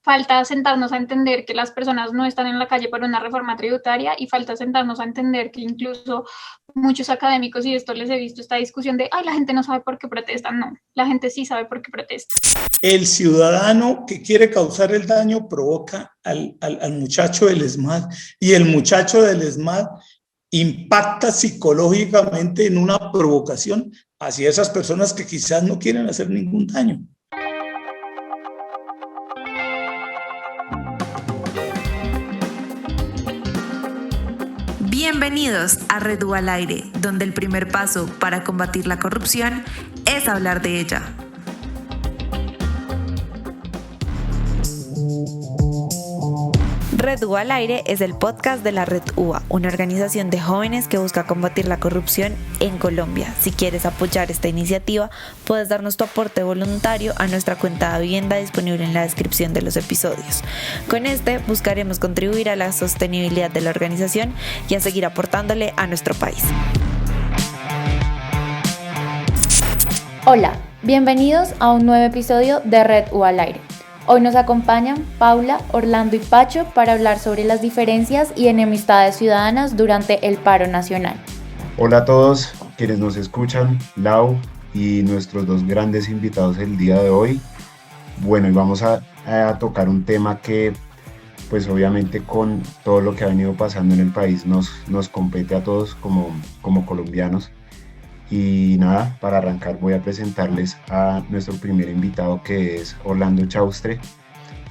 falta sentarnos a entender que las personas no están en la calle por una reforma tributaria y falta sentarnos a entender que incluso muchos académicos, y esto les he visto esta discusión de, ay, la gente no sabe por qué protestan. No, la gente sí sabe por qué protesta. El ciudadano que quiere causar el daño provoca al muchacho del ESMAD y el muchacho del ESMAD impacta psicológicamente en una provocación hacia esas personas que quizás no quieren hacer ningún daño. Bienvenidos a Red U al Aire, donde el primer paso para combatir la corrupción es hablar de ella. Red U al Aire es el podcast de la Red UA, una organización de jóvenes que busca combatir la corrupción en Colombia. Si quieres apoyar esta iniciativa, puedes darnos tu aporte voluntario a nuestra cuenta de Vivienda disponible en la descripción de los episodios. Con este buscaremos contribuir a la sostenibilidad de la organización y a seguir aportándole a nuestro país. Hola, bienvenidos a un nuevo episodio de Red U al Aire. Hoy nos acompañan Paula, Orlando y Pacho para hablar sobre las diferencias y enemistades ciudadanas durante el paro nacional. Hola a todos quienes nos escuchan, Lau y nuestros dos grandes invitados el día de hoy. Bueno, y vamos a tocar un tema que pues obviamente con todo lo que ha venido pasando en el país nos compete a todos como colombianos. Y nada, para arrancar voy a presentarles a nuestro primer invitado, que es Orlando Chaustre.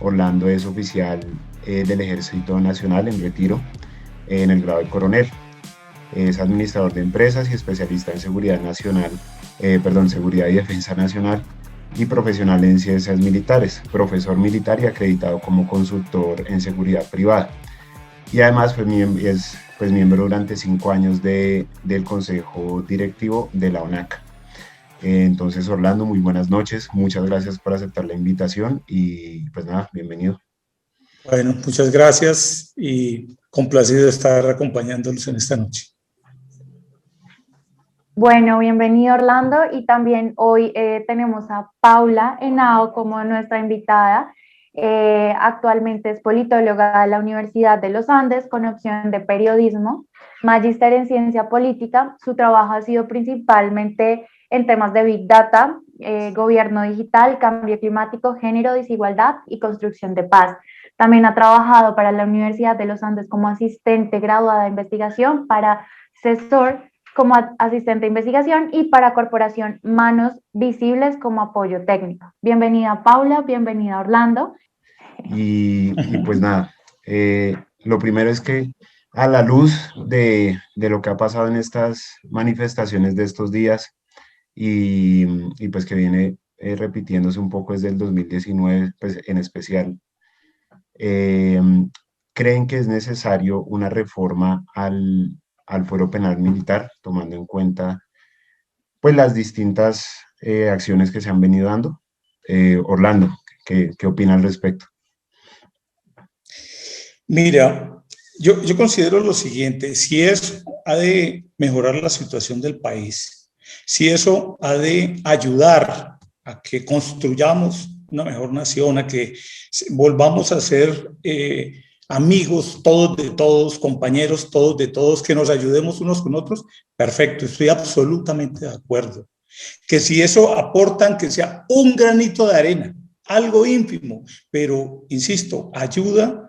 Orlando es oficial del Ejército Nacional en retiro en el grado de coronel. Es administrador de empresas y especialista en seguridad y defensa nacional y profesional en ciencias militares, profesor militar y acreditado como consultor en seguridad privada. Y además es miembro durante 5 años del Consejo Directivo de la ONACA. Entonces, Orlando, muy buenas noches. Muchas gracias por aceptar la invitación y pues nada, bienvenido. Bueno, muchas gracias y complacido de estar acompañándolos en esta noche. Bueno, bienvenido Orlando, y también hoy tenemos a Paula Henao como nuestra invitada. Actualmente es politóloga de la Universidad de los Andes con opción de periodismo, magíster en ciencia política. Su trabajo ha sido principalmente en temas de Big Data, gobierno digital, cambio climático, género, desigualdad y construcción de paz. También ha trabajado para la Universidad de los Andes como asistente graduada de investigación, para CESOR como asistente de investigación y para Corporación Manos Visibles como apoyo técnico. Bienvenida Paula, bienvenida Orlando. Y pues nada, lo primero es que a la luz de lo que ha pasado en estas manifestaciones de estos días y pues que viene repitiéndose un poco desde el 2019, pues en especial, ¿creen que es necesario una reforma al fuero penal militar, tomando en cuenta pues las distintas acciones que se han venido dando? Orlando, ¿qué opina al respecto? Mira, yo considero lo siguiente: si eso ha de mejorar la situación del país, si eso ha de ayudar a que construyamos una mejor nación, a que volvamos a ser amigos todos de todos, compañeros todos de todos, que nos ayudemos unos con otros, perfecto, estoy absolutamente de acuerdo. Que si eso aportan, que sea un granito de arena, algo ínfimo, pero insisto, ayuda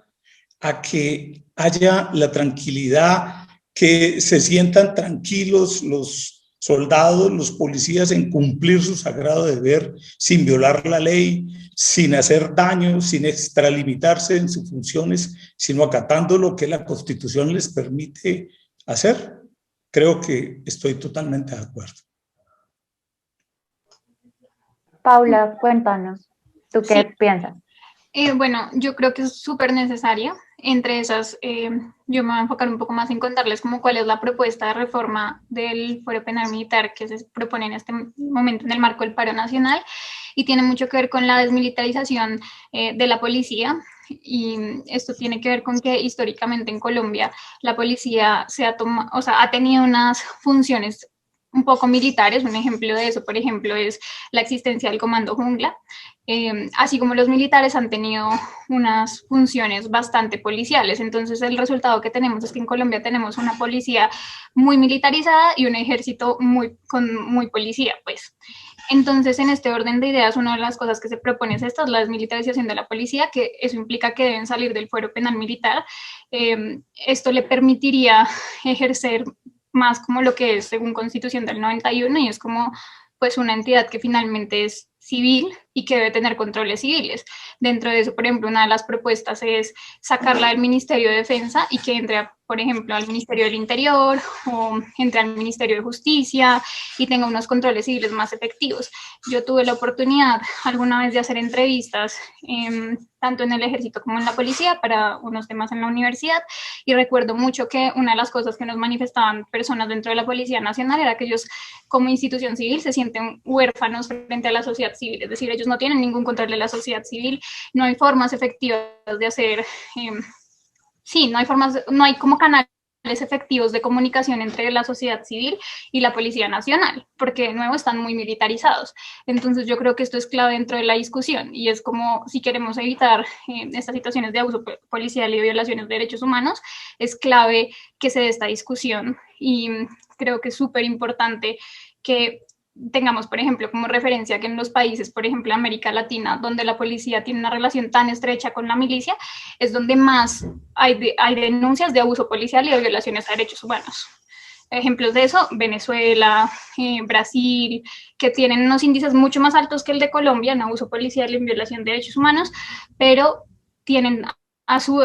a que haya la tranquilidad, que se sientan tranquilos los soldados, los policías, en cumplir su sagrado deber sin violar la ley, sin hacer daño, sin extralimitarse en sus funciones, sino acatando lo que la Constitución les permite hacer. Creo que estoy totalmente de acuerdo. Paula, cuéntanos, ¿tú qué piensas? Bueno, yo creo que es súper necesaria. Entre esas, yo me voy a enfocar un poco más en contarles como cuál es la propuesta de reforma del fuero penal militar que se propone en este momento en el marco del paro nacional, y tiene mucho que ver con la desmilitarización de la policía. Y esto tiene que ver con que históricamente en Colombia la policía ha tenido unas funciones un poco militares. Un ejemplo de eso, por ejemplo, es la existencia del Comando Jungla, así como los militares han tenido unas funciones bastante policiales. Entonces el resultado que tenemos es que en Colombia tenemos una policía muy militarizada y un ejército muy policía, pues. Entonces, en este orden de ideas, una de las cosas que se propone es esta, la desmilitarización de la policía, que eso implica que deben salir del fuero penal militar. Esto le permitiría ejercer más como lo que es según Constitución del 91, y es como pues una entidad que finalmente es civil y que debe tener controles civiles. Dentro de eso, por ejemplo, una de las propuestas es sacarla del Ministerio de Defensa y que entre, por ejemplo, al Ministerio del Interior o entre al Ministerio de Justicia y tenga unos controles civiles más efectivos. Yo tuve la oportunidad alguna vez de hacer entrevistas, tanto en el ejército como en la policía, para unos temas en la universidad, y recuerdo mucho que una de las cosas que nos manifestaban personas dentro de la Policía Nacional era que ellos, como institución civil, se sienten huérfanos frente a la sociedad civil, es decir, ellos no tienen ningún control de la sociedad civil, no hay formas efectivas de hacer, no hay como canales efectivos de comunicación entre la sociedad civil y la Policía Nacional, porque de nuevo están muy militarizados. Entonces yo creo que esto es clave dentro de la discusión, y es como si queremos evitar estas situaciones de abuso policial y violaciones de derechos humanos, es clave que se dé esta discusión, y creo que es súper importante que tengamos, por ejemplo, como referencia que en los países, por ejemplo, América Latina, donde la policía tiene una relación tan estrecha con la milicia, es donde más hay denuncias de abuso policial y de violaciones a derechos humanos. Ejemplos de eso, Venezuela, Brasil, que tienen unos índices mucho más altos que el de Colombia en abuso policial y en violación de derechos humanos, pero tienen a su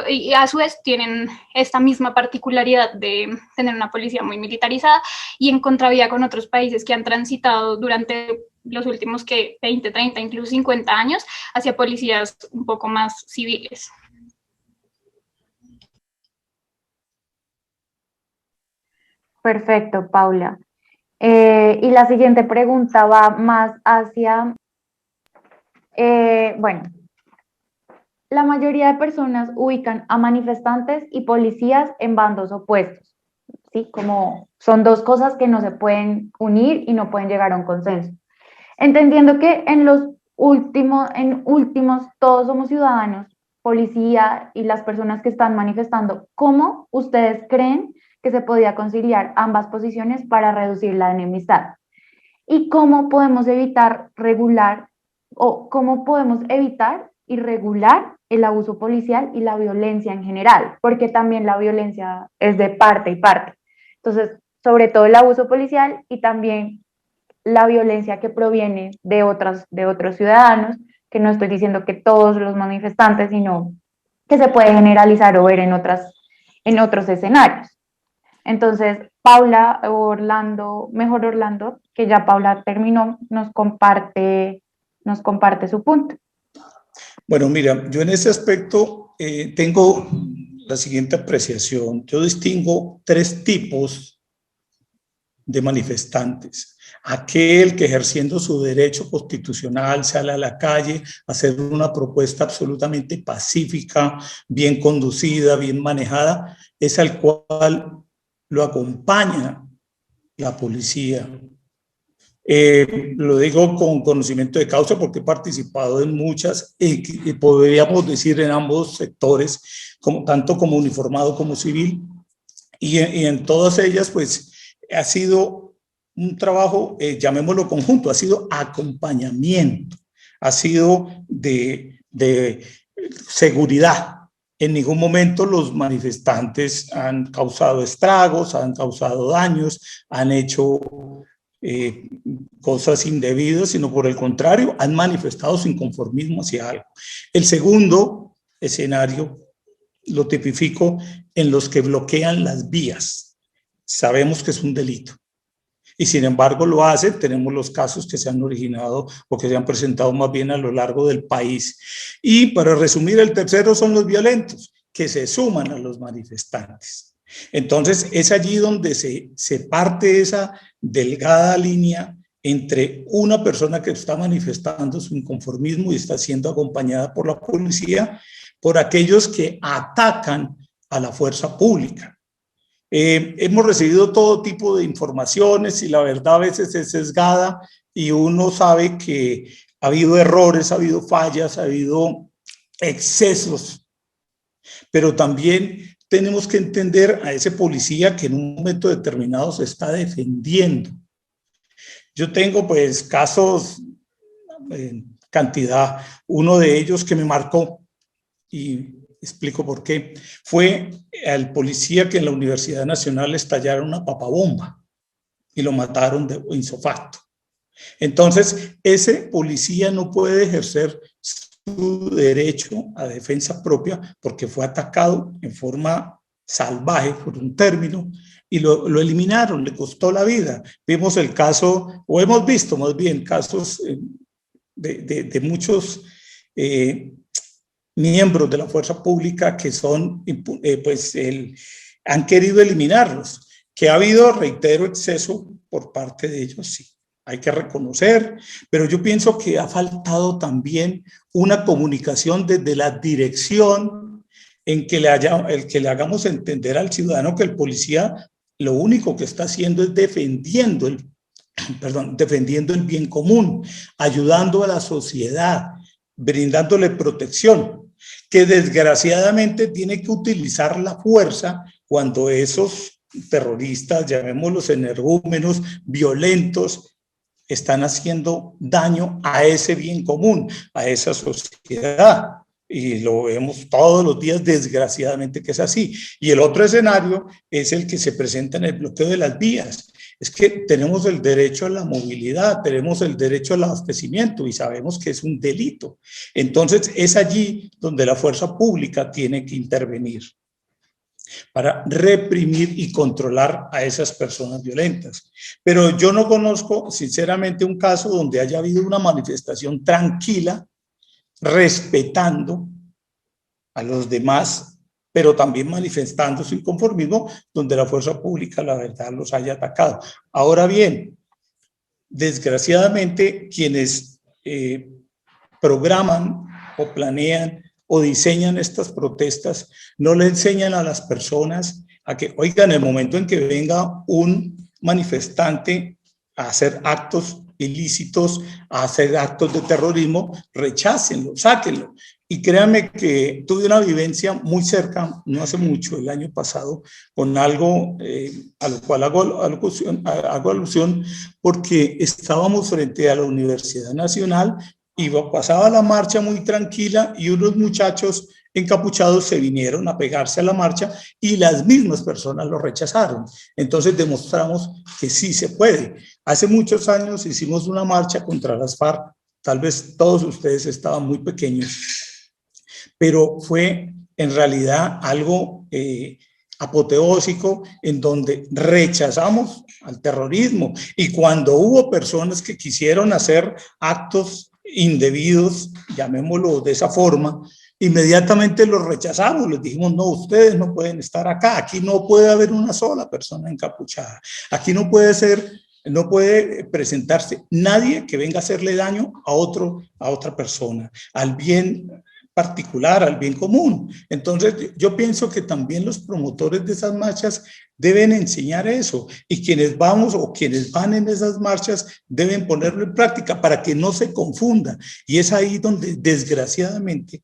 vez tienen esta misma particularidad de tener una policía muy militarizada, y en contravía con otros países que han transitado durante los últimos 20, 30, incluso 50 años hacia policías un poco más civiles. Perfecto, Paula. Y la siguiente pregunta va más hacia, bueno, la mayoría de personas ubican a manifestantes y policías en bandos opuestos, ¿sí? Como son dos cosas que no se pueden unir y no pueden llegar a un consenso. Entendiendo que en últimos todos somos ciudadanos, policía y las personas que están manifestando, ¿cómo ustedes creen que se podía conciliar ambas posiciones para reducir la enemistad? ¿Y cómo podemos evitar y regular el abuso policial y la violencia en general? Porque también la violencia es de parte y parte. Entonces, sobre todo el abuso policial y también la violencia que proviene de otros ciudadanos, que no estoy diciendo que todos los manifestantes, sino que se puede generalizar o ver en otros escenarios. Entonces, Paula Orlando, que ya Paula terminó, nos comparte su punto. Bueno, mira, yo en ese aspecto tengo la siguiente apreciación. Yo distingo tres tipos de manifestantes. Aquel que, ejerciendo su derecho constitucional, sale a la calle a hacer una propuesta absolutamente pacífica, bien conducida, bien manejada, es al cual lo acompaña la policía. Lo digo con conocimiento de causa porque he participado en muchas, y podríamos decir en ambos sectores, tanto como uniformado como civil, y en todas ellas pues ha sido un trabajo, llamémoslo conjunto, ha sido acompañamiento, ha sido de seguridad. En ningún momento los manifestantes han causado estragos, han causado daños, han hecho cosas indebidas, sino por el contrario, han manifestado su inconformismo hacia algo. El segundo escenario lo tipifico en los que bloquean las vías. Sabemos que es un delito y sin embargo lo hacen. Tenemos los casos que se han originado o que se han presentado más bien a lo largo del país. Y para resumir, el tercero son los violentos, que se suman a los manifestantes. Entonces es allí donde se parte esa delgada línea entre una persona que está manifestando su inconformismo y está siendo acompañada por la policía, por aquellos que atacan a la fuerza pública. Hemos recibido todo tipo de informaciones y la verdad a veces es sesgada, y uno sabe que ha habido errores, ha habido fallas, ha habido excesos, pero también tenemos que entender a ese policía que en un momento determinado se está defendiendo. Yo tengo pues casos en cantidad, uno de ellos que me marcó y explico por qué, fue al policía que en la Universidad Nacional estallaron una papabomba y lo mataron de insofacto. Entonces, ese policía no puede ejercer su derecho a defensa propia porque fue atacado en forma salvaje por un término y lo eliminaron, le costó la vida. Vimos el caso, o hemos visto más bien casos de muchos miembros de la fuerza pública que son, han querido eliminarlos, que ha habido, reitero, exceso por parte de ellos, sí, hay que reconocer, pero yo pienso que ha faltado también una comunicación desde la dirección en que le hagamos entender al ciudadano que el policía lo único que está haciendo es defendiendo el bien común, ayudando a la sociedad, brindándole protección, que desgraciadamente tiene que utilizar la fuerza cuando esos terroristas, llamémoslos energúmenos, violentos, están haciendo daño a ese bien común, a esa sociedad. Y lo vemos todos los días, desgraciadamente que es así. Y el otro escenario es el que se presenta en el bloqueo de las vías. Es que tenemos el derecho a la movilidad, tenemos el derecho al abastecimiento y sabemos que es un delito. Entonces es allí donde la fuerza pública tiene que intervenir para reprimir y controlar a esas personas violentas. Pero yo no conozco, sinceramente, un caso donde haya habido una manifestación tranquila, respetando a los demás, pero también manifestando su inconformismo, donde la fuerza pública, la verdad, los haya atacado. Ahora bien, desgraciadamente, quienes programan o planean o diseñan estas protestas, no le enseñan a las personas a que, oigan, en el momento en que venga un manifestante a hacer actos ilícitos, a hacer actos de terrorismo, rechácenlo, sáquenlo. Y créanme que tuve una vivencia muy cerca, no hace mucho, el año pasado, con algo a lo cual hago alusión, porque estábamos frente a la Universidad Nacional y pasaba la marcha muy tranquila y unos muchachos encapuchados se vinieron a pegarse a la marcha y las mismas personas lo rechazaron. Entonces demostramos que sí se puede. Hace muchos años hicimos una marcha contra las FARC, tal vez todos ustedes estaban muy pequeños, pero fue en realidad algo apoteósico en donde rechazamos al terrorismo y cuando hubo personas que quisieron hacer actos indebidos, llamémoslo de esa forma, inmediatamente los rechazamos, les dijimos, no, ustedes no pueden estar acá, aquí no puede haber una sola persona encapuchada, aquí no puede presentarse nadie que venga a hacerle daño a otra persona, al bien particular, al bien común. Entonces, yo pienso que también los promotores de esas marchas deben enseñar eso y quienes vamos o quienes van en esas marchas deben ponerlo en práctica para que no se confunda. Y es ahí donde, desgraciadamente,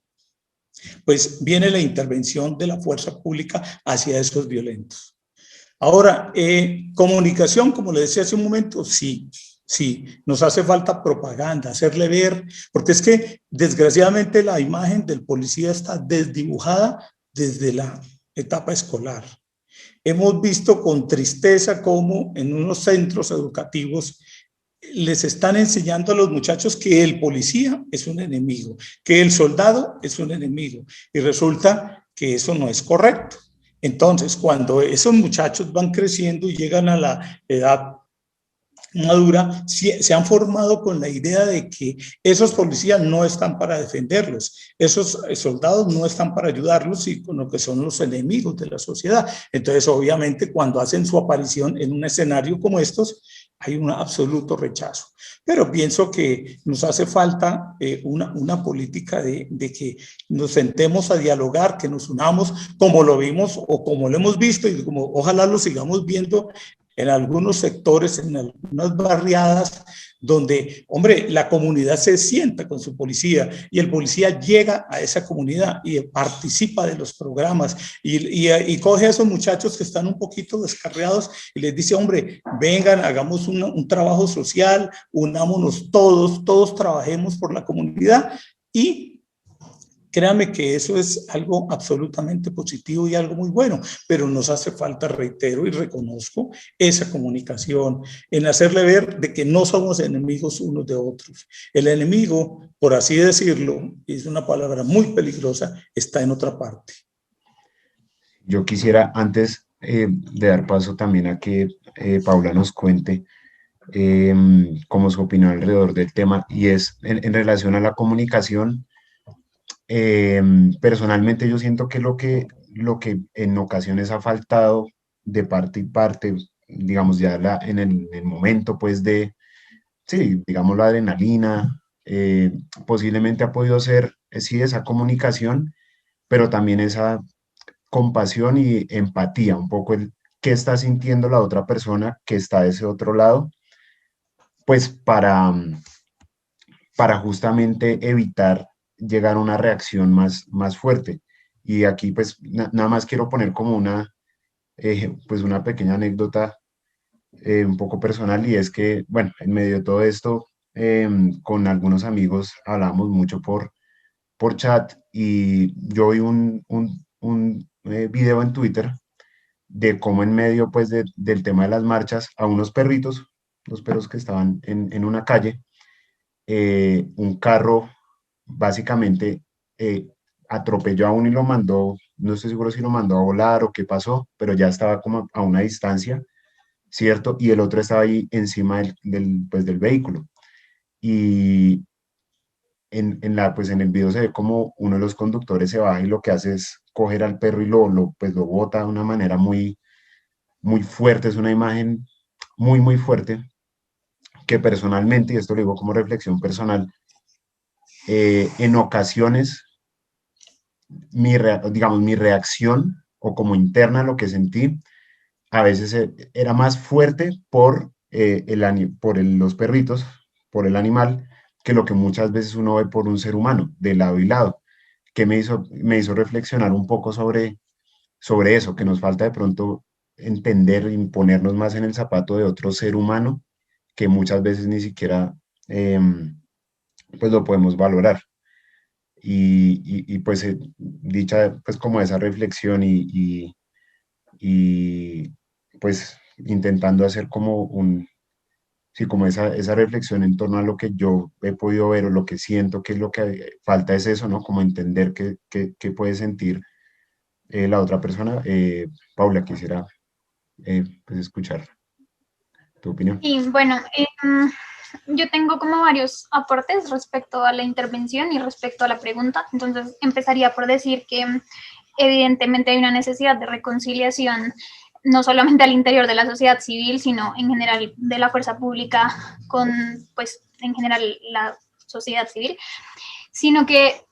pues viene la intervención de la fuerza pública hacia esos violentos. Ahora, comunicación, como le decía hace un momento, sí, nos hace falta propaganda, hacerle ver, porque es que desgraciadamente la imagen del policía está desdibujada desde la etapa escolar. Hemos visto con tristeza cómo en unos centros educativos les están enseñando a los muchachos que el policía es un enemigo, que el soldado es un enemigo, y resulta que eso no es correcto. Entonces, cuando esos muchachos van creciendo y llegan a la edad madura, se han formado con la idea de que esos policías no están para defenderlos, esos soldados no están para ayudarlos, y con lo que son los enemigos de la sociedad. Entonces, obviamente, cuando hacen su aparición en un escenario como estos, hay un absoluto rechazo. Pero pienso que nos hace falta una política de que nos sentemos a dialogar, que nos unamos, como lo vimos o como lo hemos visto y como ojalá lo sigamos viendo en algunos sectores, en algunas barriadas, donde, hombre, la comunidad se sienta con su policía y el policía llega a esa comunidad y participa de los programas y coge a esos muchachos que están un poquito descarriados y les dice, hombre, vengan, hagamos un trabajo social, unámonos todos trabajemos por la comunidad y créame que eso es algo absolutamente positivo y algo muy bueno, pero nos hace falta, reitero y reconozco, esa comunicación, en hacerle ver de que no somos enemigos unos de otros. El enemigo, por así decirlo, y es una palabra muy peligrosa, está en otra parte. Yo quisiera, antes de dar paso también a que Paula nos cuente como su opinión alrededor del tema, y es en relación a la comunicación. Personalmente yo siento que lo que en ocasiones ha faltado de parte y parte, digamos ya en el momento pues de, sí, digamos la adrenalina, posiblemente ha podido ser, sí, esa comunicación, pero también esa compasión y empatía, un poco el qué está sintiendo la otra persona que está de ese otro lado, pues para justamente evitar llegar a una reacción más fuerte. Y aquí pues nada más quiero poner como pues una pequeña anécdota un poco personal, y es que, bueno, en medio de todo esto, con algunos amigos hablamos mucho por chat, y yo vi un video en Twitter de cómo en medio pues del tema de las marchas a unos perritos, los perros que estaban en una calle, un carro básicamente atropelló a uno y lo mandó, no estoy seguro si lo mandó a volar o qué pasó, pero ya estaba como a una distancia, ¿cierto? Y el otro estaba ahí encima pues del vehículo. Y pues en el video se ve como uno de los conductores se baja y lo que hace es coger al perro y pues lo bota de una manera muy fuerte. Es una imagen muy fuerte que personalmente, y esto lo digo como reflexión personal, en ocasiones digamos, mi reacción o como interna lo que sentí, a veces era más fuerte por los perritos, por el animal, que lo que muchas veces uno ve por un ser humano, de lado y lado, que me hizo reflexionar un poco sobre eso, que nos falta de pronto entender y ponernos más en el zapato de otro ser humano, que muchas veces ni siquiera pues lo podemos valorar. Pues dicha pues como esa reflexión y, pues intentando hacer como sí, como esa reflexión en torno a lo que yo he podido ver o lo que siento que es lo que falta es eso, ¿no? Como entender qué puede sentir la otra persona. Paula, quisiera pues escuchar tu opinión. Y bueno, yo tengo como varios aportes respecto a la intervención y respecto a la pregunta. Entonces, empezaría por decir que evidentemente hay una necesidad de reconciliación, no solamente al interior de la sociedad civil, sino en general de la fuerza pública con, pues, en general la sociedad civil, sino que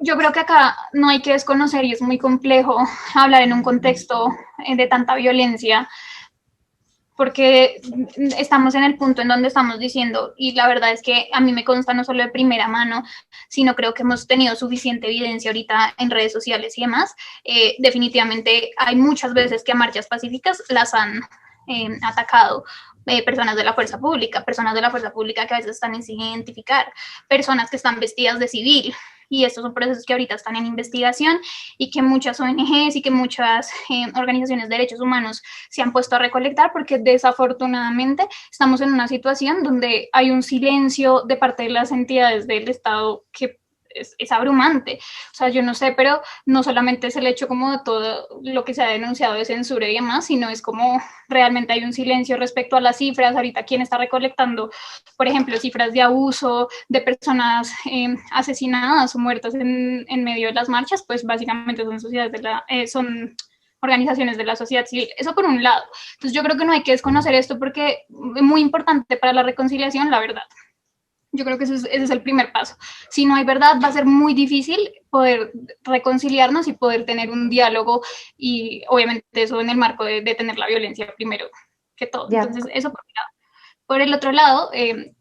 yo creo que acá no hay que desconocer, y es muy complejo hablar en un contexto de tanta violencia, porque estamos en el punto en donde estamos diciendo, y la verdad es que a mí me consta no solo de primera mano, sino creo que hemos tenido suficiente evidencia ahorita en redes sociales y demás. Definitivamente hay muchas veces que a marchas pacíficas las han atacado personas de la fuerza pública que a veces están sin identificar, personas que están vestidas de civil, y estos son procesos que ahorita están en investigación y que muchas ONGs y que muchas organizaciones de derechos humanos se han puesto a recolectar, porque desafortunadamente estamos en una situación donde hay un silencio de parte de las entidades del Estado que es abrumante. O sea, yo no sé, pero no solamente es el hecho como de todo lo que se ha denunciado de censura y demás, sino es como realmente hay un silencio respecto a las cifras. Ahorita, ¿quién está recolectando, por ejemplo, cifras de abuso de personas asesinadas o muertas en medio de las marchas? Pues básicamente son organizaciones de la sociedad civil. Eso por un lado. Entonces yo creo que no hay que desconocer esto porque es muy importante para la reconciliación, la verdad. Yo creo que ese es el primer paso. Si no hay verdad, va a ser muy difícil poder reconciliarnos y poder tener un diálogo, y obviamente eso en el marco de detener la violencia primero que todo. Entonces, eso por un lado. Por el otro lado,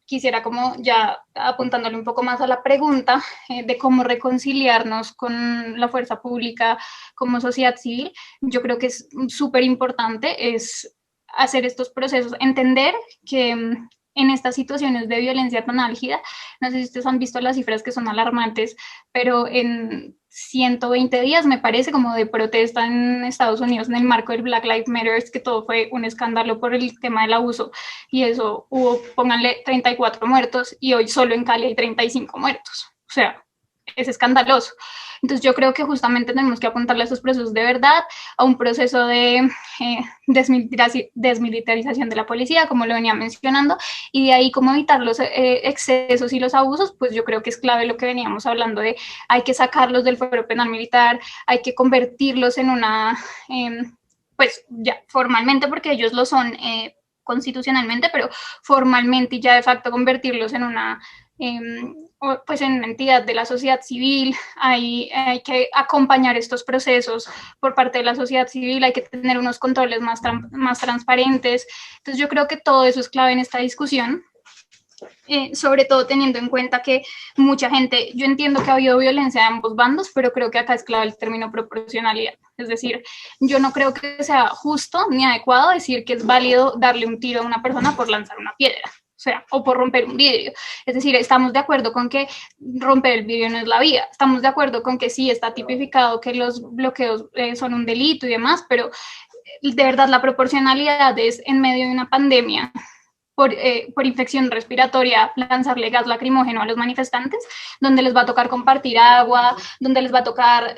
quisiera como ya apuntándole un poco más a la pregunta de cómo reconciliarnos con la fuerza pública como sociedad civil. Yo creo que es súper importante es hacer estos procesos, entender que en estas situaciones de violencia tan álgida, no sé si ustedes han visto las cifras que son alarmantes, pero en 120 días, me parece, como de protesta en Estados Unidos en el marco del Black Lives Matter, que todo fue un escándalo por el tema del abuso, y eso hubo, pónganle 34 muertos, y hoy solo en Cali hay 35 muertos. O sea, es escandaloso. Entonces yo creo que justamente tenemos que apuntarle a esos procesos de verdad, a un proceso de desmilitarización de la policía, como lo venía mencionando, y de ahí cómo evitar los excesos y los abusos. Pues yo creo que es clave lo que veníamos hablando de hay que sacarlos del fuero penal militar, hay que convertirlos en una, pues ya formalmente, porque ellos lo son constitucionalmente, pero formalmente y ya de facto convertirlos en una pues en una entidad de la sociedad civil. Hay que acompañar estos procesos por parte de la sociedad civil, hay que tener unos controles más transparentes. Entonces yo creo que todo eso es clave en esta discusión. Sobre todo teniendo en cuenta que mucha gente, yo entiendo que ha habido violencia de ambos bandos, pero creo que acá es clave el término proporcionalidad. Es decir, yo no creo que sea justo ni adecuado decir que es válido darle un tiro a una persona por lanzar una piedra, o sea, o por romper un vidrio. Es decir, estamos de acuerdo con que romper el vidrio no es la vía, estamos de acuerdo con que sí está tipificado que los bloqueos son un delito y demás, pero de verdad la proporcionalidad es en medio de una pandemia por infección respiratoria, lanzarle gas lacrimógeno a los manifestantes, donde les va a tocar compartir agua, donde les va a tocar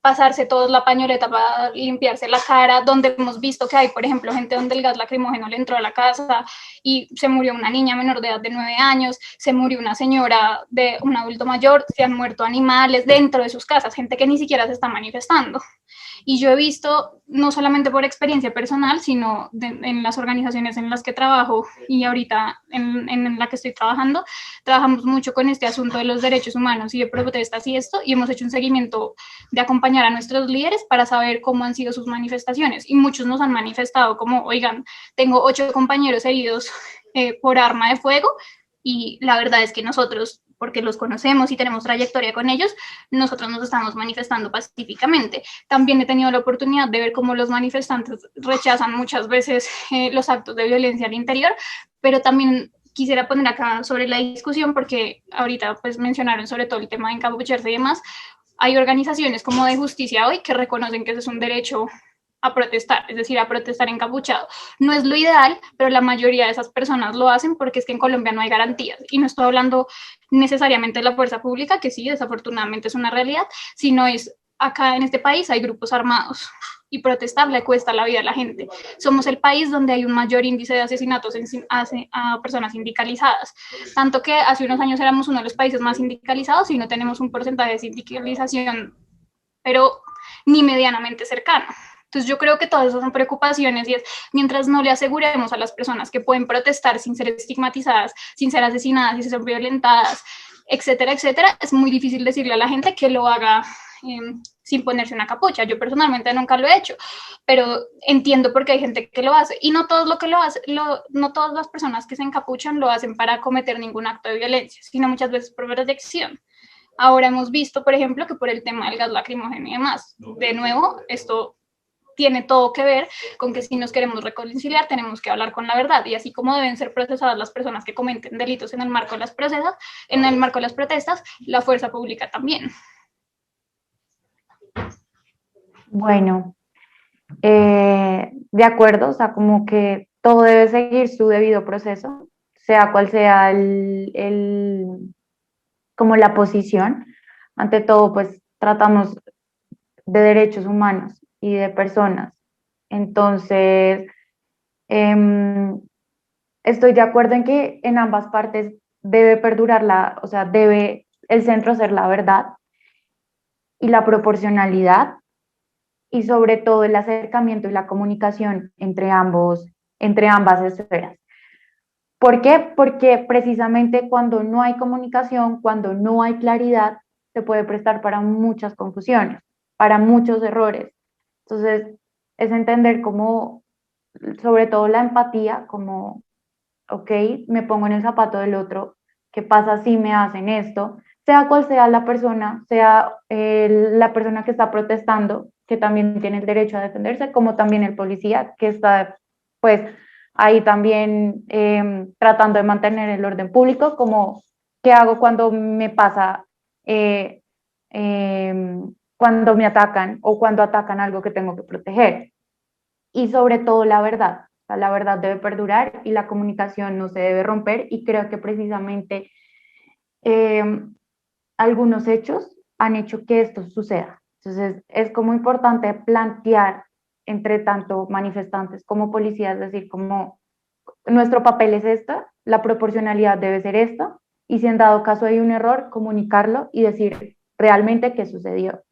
pasarse todos la pañoleta para limpiarse la cara, donde hemos visto que hay, por ejemplo, gente donde el gas lacrimógeno le entró a la casa y se murió una niña menor de edad de 9 años, se murió una señora de un adulto mayor, se han muerto animales dentro de sus casas, gente que ni siquiera se está manifestando. Y yo he visto, no solamente por experiencia personal, sino en las organizaciones en las que trabajo y ahorita en la que estoy trabajando, trabajamos mucho con este asunto de los derechos humanos y de protestas y esto, y hemos hecho un seguimiento de acompañar a nuestros líderes para saber cómo han sido sus manifestaciones. Y muchos nos han manifestado como, oigan, tengo 8 compañeros heridos por arma de fuego, y la verdad es que nosotros, porque los conocemos y tenemos trayectoria con ellos, nosotros nos estamos manifestando pacíficamente. También he tenido la oportunidad de ver cómo los manifestantes rechazan muchas veces los actos de violencia al interior, pero también quisiera poner acá sobre la discusión, porque ahorita pues mencionaron sobre todo el tema de encapucharse y demás. Hay organizaciones como de Justicia Hoy que reconocen que ese es un derecho a protestar, es decir, a protestar encapuchado. No es lo ideal, pero la mayoría de esas personas lo hacen porque es que en Colombia no hay garantías. Y no estoy hablando necesariamente de la fuerza pública, que sí, desafortunadamente es una realidad, sino es acá en este país hay grupos armados y protestar le cuesta la vida a la gente. Somos el país donde hay un mayor índice de asesinatos a personas sindicalizadas, tanto que hace unos años éramos uno de los países más sindicalizados y no tenemos un porcentaje de sindicalización, pero ni medianamente cercano. Entonces yo creo que todas esas son preocupaciones, y es mientras no le aseguremos a las personas que pueden protestar sin ser estigmatizadas, sin ser asesinadas, sin ser violentadas, etcétera, etcétera, es muy difícil decirle a la gente que lo haga sin ponerse una capucha. Yo personalmente nunca lo he hecho, pero entiendo por qué hay gente que lo hace, y no todos lo que lo hace, no todas las personas que se encapuchan lo hacen para cometer ningún acto de violencia, sino muchas veces por protección. Ahora hemos visto, por ejemplo, que por el tema del gas lacrimógeno y demás, de nuevo, esto tiene todo que ver con que si nos queremos reconciliar tenemos que hablar con la verdad, y así como deben ser procesadas las personas que cometen delitos en el marco de las protestas, la fuerza pública también. Bueno, de acuerdo, o sea, como que todo debe seguir su debido proceso, sea cual sea como la posición. Ante todo, pues tratamos de derechos humanos y de personas. Entonces, estoy de acuerdo en que en ambas partes debe perdurar o sea, debe el centro ser la verdad y la proporcionalidad, y sobre todo el acercamiento y la comunicación entre ambas esferas. ¿Por qué? Porque precisamente cuando no hay comunicación, cuando no hay claridad, se puede prestar para muchas confusiones, para muchos errores. Entonces, es entender cómo, sobre todo la empatía, como, ok, me pongo en el zapato del otro, ¿qué pasa si me hacen esto? Sea cual sea la persona, sea la persona que está protestando, que también tiene el derecho a defenderse, como también el policía que está, pues, ahí también tratando de mantener el orden público, como, ¿qué hago cuando me pasa, eh, cuando me atacan o cuando atacan algo que tengo que proteger? Y sobre todo la verdad. O sea, la verdad debe perdurar y la comunicación no se debe romper, y creo que precisamente eh, algunos hechos han hecho que esto suceda. Entonces, es como importante plantear entre tanto manifestantes como policías, decir como nuestro papel es esta, la proporcionalidad debe ser esta, y si en dado caso hay un error, comunicarlo y decir realmente qué sucedió,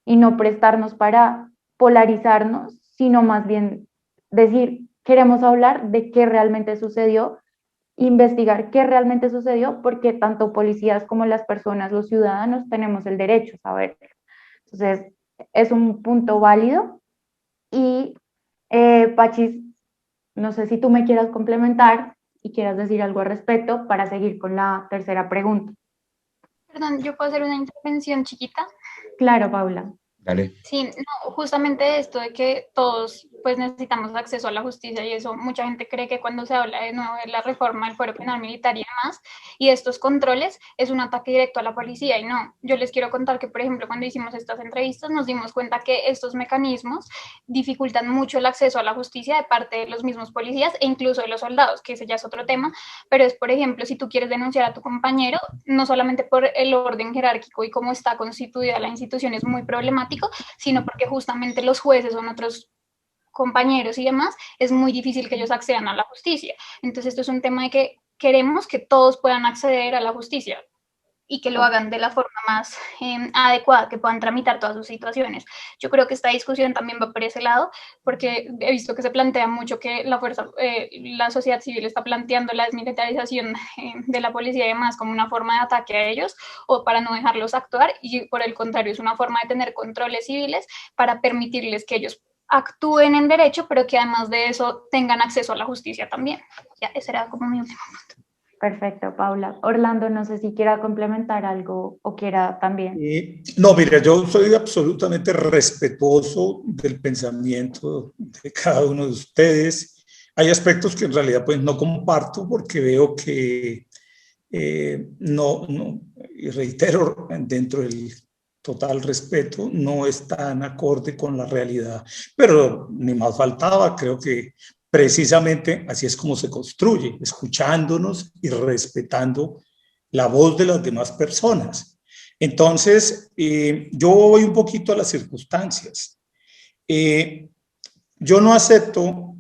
y no prestarnos para polarizarnos, sino más bien decir, queremos hablar de qué realmente sucedió, investigar qué realmente sucedió, porque tanto policías como las personas, los ciudadanos, tenemos el derecho a saber. Entonces, es un punto válido. Y Pachis, no sé si tú me quieras complementar y quieras decir algo al respecto para seguir con la tercera pregunta. Perdón, ¿yo puedo hacer una intervención chiquita? Claro, Paula. Dale. Sí, no, justamente esto de que todos pues necesitamos acceso a la justicia, y eso mucha gente cree que cuando se habla de nuevo de la reforma del Fuero Penal Militar y demás, y estos controles, es un ataque directo a la policía, y no. Yo les quiero contar que, por ejemplo, cuando hicimos estas entrevistas nos dimos cuenta que estos mecanismos dificultan mucho el acceso a la justicia de parte de los mismos policías e incluso de los soldados, que ese ya es otro tema, pero es, por ejemplo, si tú quieres denunciar a tu compañero, no solamente por el orden jerárquico y cómo está constituida la institución es muy problemático, sino porque justamente los jueces son otros compañeros y demás, es muy difícil que ellos accedan a la justicia. Entonces esto es un tema de que queremos que todos puedan acceder a la justicia y que lo hagan de la forma más adecuada, que puedan tramitar todas sus situaciones. Yo creo que esta discusión también va por ese lado, porque he visto que se plantea mucho que la sociedad civil está planteando la desmilitarización de la policía y demás como una forma de ataque a ellos o para no dejarlos actuar, y por el contrario es una forma de tener controles civiles para permitirles que ellos actúen en derecho, pero que además de eso tengan acceso a la justicia también. Ya, ese era como mi último punto. Perfecto, Paula. Orlando, no sé si quiera complementar algo o quiera también. No, mira, yo soy absolutamente respetuoso del pensamiento de cada uno de ustedes. Hay aspectos que en realidad pues no comparto porque veo que no, y reitero, dentro del total respeto, no están acorde con la realidad. Pero ni más faltaba, creo que precisamente así es como se construye, escuchándonos y respetando la voz de las demás personas. Entonces, yo voy un poquito a las circunstancias. Yo no acepto,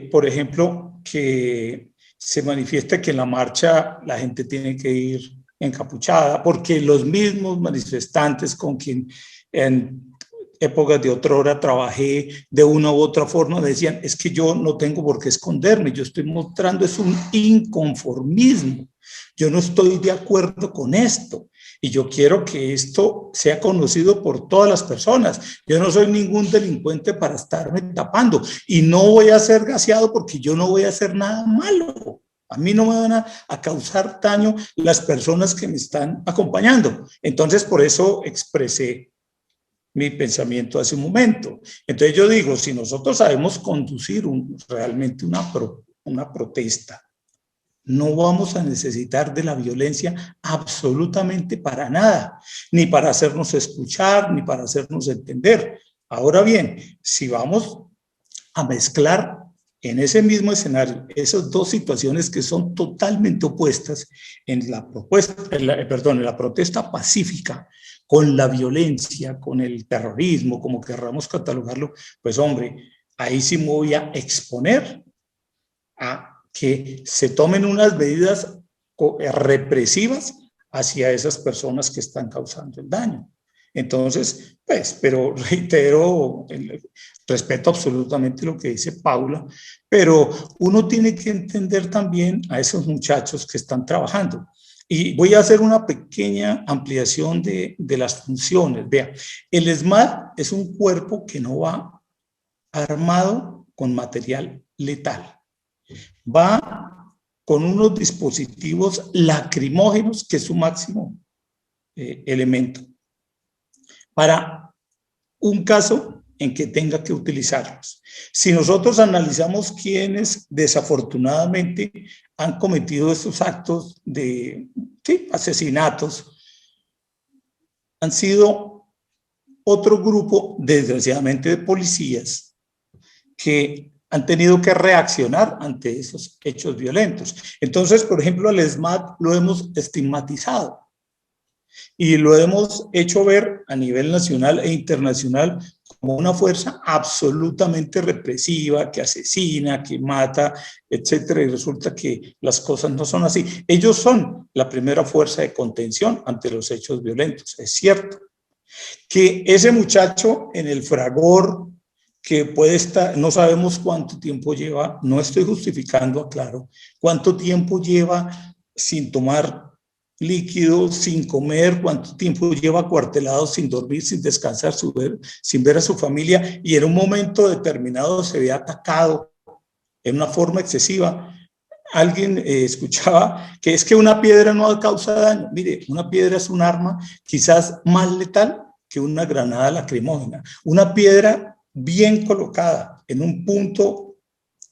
por ejemplo, que se manifieste que en la marcha la gente tiene que ir encapuchada, porque los mismos manifestantes con quien en épocas de otrora trabajé de una u otra forma decían, es que yo no tengo por qué esconderme, yo estoy mostrando es un inconformismo, yo no estoy de acuerdo con esto. Y yo quiero que esto sea conocido por todas las personas. Yo no soy ningún delincuente para estarme tapando y no voy a ser gaseado porque yo no voy a hacer nada malo. A mí no me van a causar daño las personas que me están acompañando. Entonces, por eso expresé mi pensamiento hace un momento. Entonces yo digo, si nosotros sabemos conducir realmente una protesta, no vamos a necesitar de la violencia absolutamente para nada, ni para hacernos escuchar, ni para hacernos entender. Ahora bien, si vamos a mezclar en ese mismo escenario esas dos situaciones que son totalmente opuestas en la protesta pacífica con la violencia, con el terrorismo, como querramos catalogarlo, pues hombre, ahí sí me voy a exponer a que se tomen unas medidas represivas hacia esas personas que están causando el daño. Entonces, pues, pero reitero, respeto absolutamente lo que dice Paula, pero uno tiene que entender también a esos muchachos que están trabajando. Y voy a hacer una pequeña ampliación de las funciones. Vea, el SMAT es un cuerpo que no va armado con material letal. Va con unos dispositivos lacrimógenos, que es su máximo elemento, para un caso en que tenga que utilizarlos. Si nosotros analizamos quienes desafortunadamente han cometido estos actos de asesinatos, han sido otro grupo, desgraciadamente, de policías que han tenido que reaccionar ante esos hechos violentos. Entonces, por ejemplo, al SMAT lo hemos estigmatizado y lo hemos hecho ver a nivel nacional e internacional como una fuerza absolutamente represiva, que asesina, que mata, etcétera, y resulta que las cosas no son así. Ellos son la primera fuerza de contención ante los hechos violentos, es cierto. Que ese muchacho en el fragor, que puede estar, no sabemos cuánto tiempo lleva, no estoy justificando, aclaro, cuánto tiempo lleva sin tomar líquido, sin comer, cuánto tiempo lleva acuartelado, sin dormir, sin descansar, sin ver a su familia, y en un momento determinado se ve atacado en una forma excesiva. Alguien escuchaba que es que una piedra no causa daño. Mire, una piedra es un arma quizás más letal que una granada lacrimógena. Una piedra bien colocada en un punto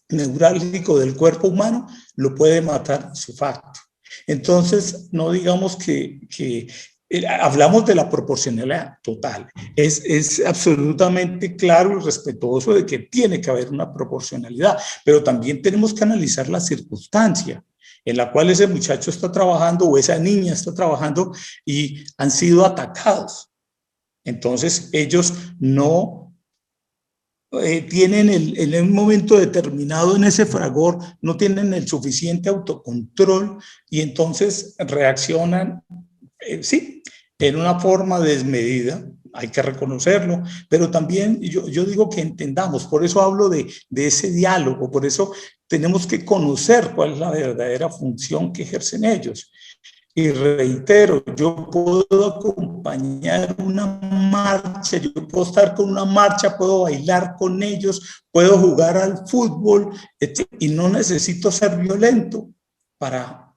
neurálgico del cuerpo humano lo puede matar su facto. Entonces, no digamos que hablamos de la proporcionalidad total. Es absolutamente claro y respetuoso de que tiene que haber una proporcionalidad, pero también tenemos que analizar la circunstancia en la cual ese muchacho está trabajando o esa niña está trabajando y han sido atacados. Entonces, ellos no tienen en un momento determinado en ese fragor, no tienen el suficiente autocontrol y entonces reaccionan, sí, en una forma desmedida, hay que reconocerlo, pero también yo digo que entendamos, por eso hablo de ese diálogo, por eso tenemos que conocer cuál es la verdadera función que ejercen ellos. Y reitero, yo puedo acompañar una marcha, yo puedo estar con una marcha, puedo bailar con ellos, puedo jugar al fútbol, y no necesito ser violento para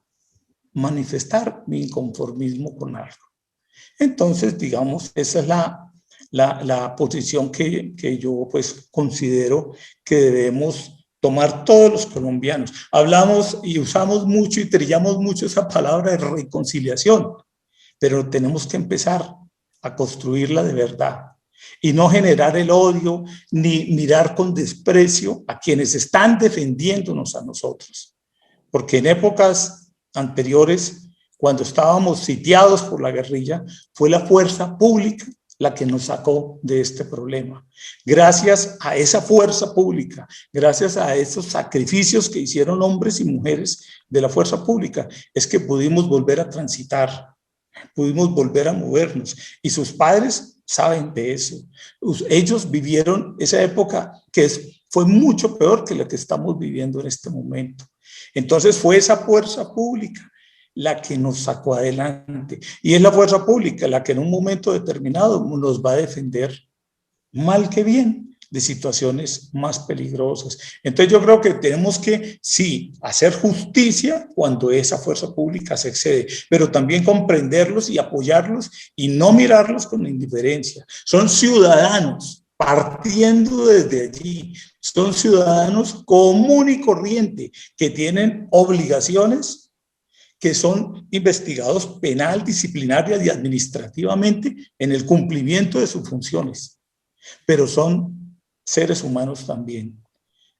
manifestar mi inconformismo con algo. Entonces, digamos, esa es la posición que yo pues considero que debemos tomar todos los colombianos. Hablamos y usamos mucho y trillamos mucho esa palabra de reconciliación, pero tenemos que empezar a construirla de verdad y no generar el odio ni mirar con desprecio a quienes están defendiéndonos a nosotros. Porque en épocas anteriores, cuando estábamos sitiados por la guerrilla, fue la fuerza pública la que nos sacó de este problema. Gracias a esa fuerza pública, gracias a esos sacrificios que hicieron hombres y mujeres de la fuerza pública, es que pudimos volver a transitar, pudimos volver a movernos. Y sus padres saben de eso. Ellos vivieron esa época que fue mucho peor que la que estamos viviendo en este momento. Entonces fue esa fuerza pública la que nos sacó adelante. Y es la fuerza pública la que en un momento determinado nos va a defender, mal que bien, de situaciones más peligrosas. Entonces yo creo que tenemos que, sí, hacer justicia cuando esa fuerza pública se excede, pero también comprenderlos y apoyarlos y no mirarlos con indiferencia. Son ciudadanos, partiendo desde allí, son ciudadanos común y corriente que tienen obligaciones que son investigados penal, disciplinaria y administrativamente en el cumplimiento de sus funciones, pero son seres humanos también.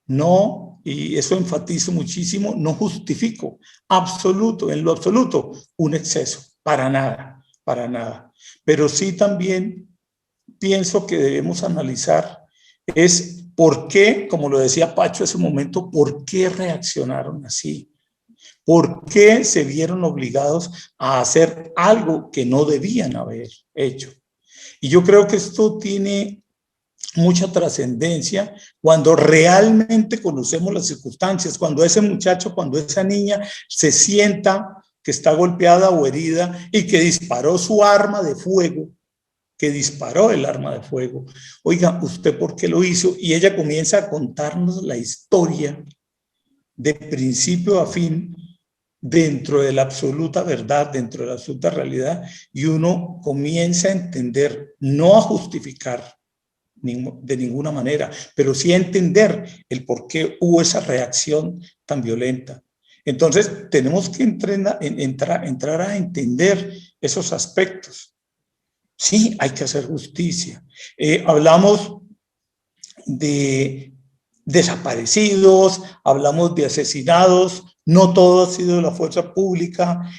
No, y eso enfatizo muchísimo, no justifico en lo absoluto, un exceso, para nada. Pero sí también pienso que debemos analizar es por qué, como lo decía Pacho hace un momento, por qué reaccionaron así. ¿Por qué se vieron obligados a hacer algo que no debían haber hecho? Y yo creo que esto tiene mucha trascendencia cuando realmente conocemos las circunstancias, cuando ese muchacho, cuando esa niña se sienta que está golpeada o herida y que disparó su arma de fuego, que disparó el arma de fuego. Oiga, ¿usted por qué lo hizo? Y ella comienza a contarnos la historia de principio a fin, dentro de la absoluta verdad, dentro de la absoluta realidad, y uno comienza a entender, no a justificar de ninguna manera, pero sí a entender el por qué hubo esa reacción tan violenta. Entonces, tenemos que entrar a entender esos aspectos. Sí, hay que hacer justicia. Hablamos de desaparecidos, hablamos de asesinados, no todo ha sido de la fuerza pública,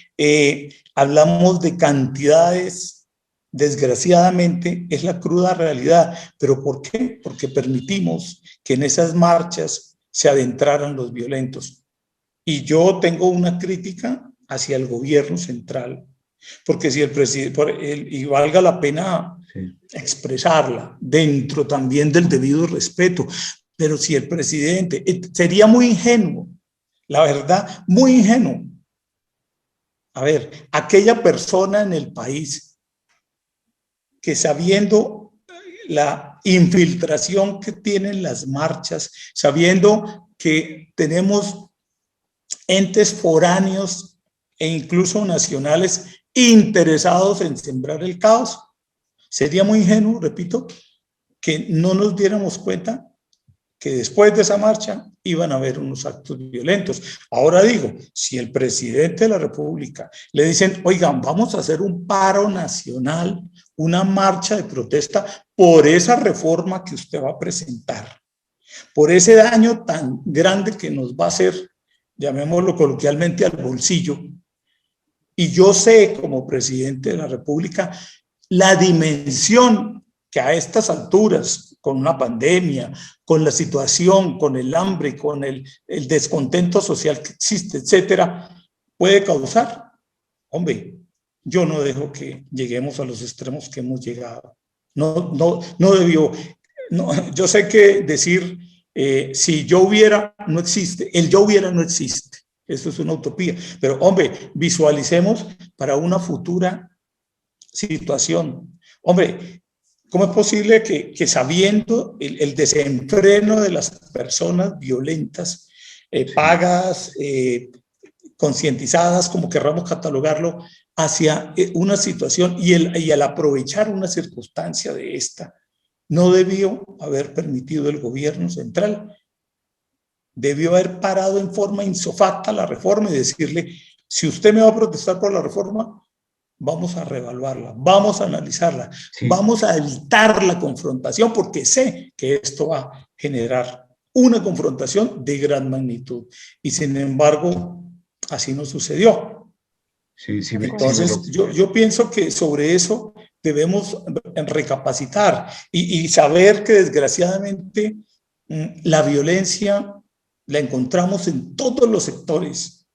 hablamos de cantidades, desgraciadamente es la cruda realidad. ¿Pero por qué? Porque permitimos que en esas marchas se adentraran los violentos. Y yo tengo una crítica hacia el gobierno central, porque si el presidente, y valga la pena expresarla dentro también del debido respeto, pero si el presidente, sería muy ingenuo, la verdad, muy ingenuo. A ver, aquella persona en el país que, sabiendo la infiltración que tienen las marchas, sabiendo que tenemos entes foráneos e incluso nacionales interesados en sembrar el caos, sería muy ingenuo, repito, que no nos diéramos cuenta que después de esa marcha iban a haber unos actos violentos. Ahora digo, si el presidente de la República le dicen, oigan, vamos a hacer un paro nacional, una marcha de protesta por esa reforma que usted va a presentar, por ese daño tan grande que nos va a hacer, llamémoslo coloquialmente, al bolsillo, y yo sé como presidente de la República la dimensión que a estas alturas, con una pandemia, con la situación, con el hambre, con el descontento social que existe, etcétera, puede causar. Hombre, yo no dejo que lleguemos a los extremos que hemos llegado. No debió. No, yo sé que decir si yo hubiera no existe, el yo hubiera no existe. Eso es una utopía. Pero, hombre, visualicemos para una futura situación. Hombre, ¿cómo es posible que sabiendo el desenfreno de las personas violentas, pagas, concientizadas, como querramos catalogarlo, hacia una situación y al aprovechar una circunstancia de esta, no debió haber permitido el gobierno central? Debió haber parado en forma insofacta la reforma y decirle, si usted me va a protestar por la reforma, vamos a reevaluarla, vamos a analizarla, vamos a evitar la confrontación, porque sé que esto va a generar una confrontación de gran magnitud. Y sin embargo, así no sucedió. Entonces, yo pienso que sobre eso debemos recapacitar y saber que desgraciadamente la violencia la encontramos en todos los sectores,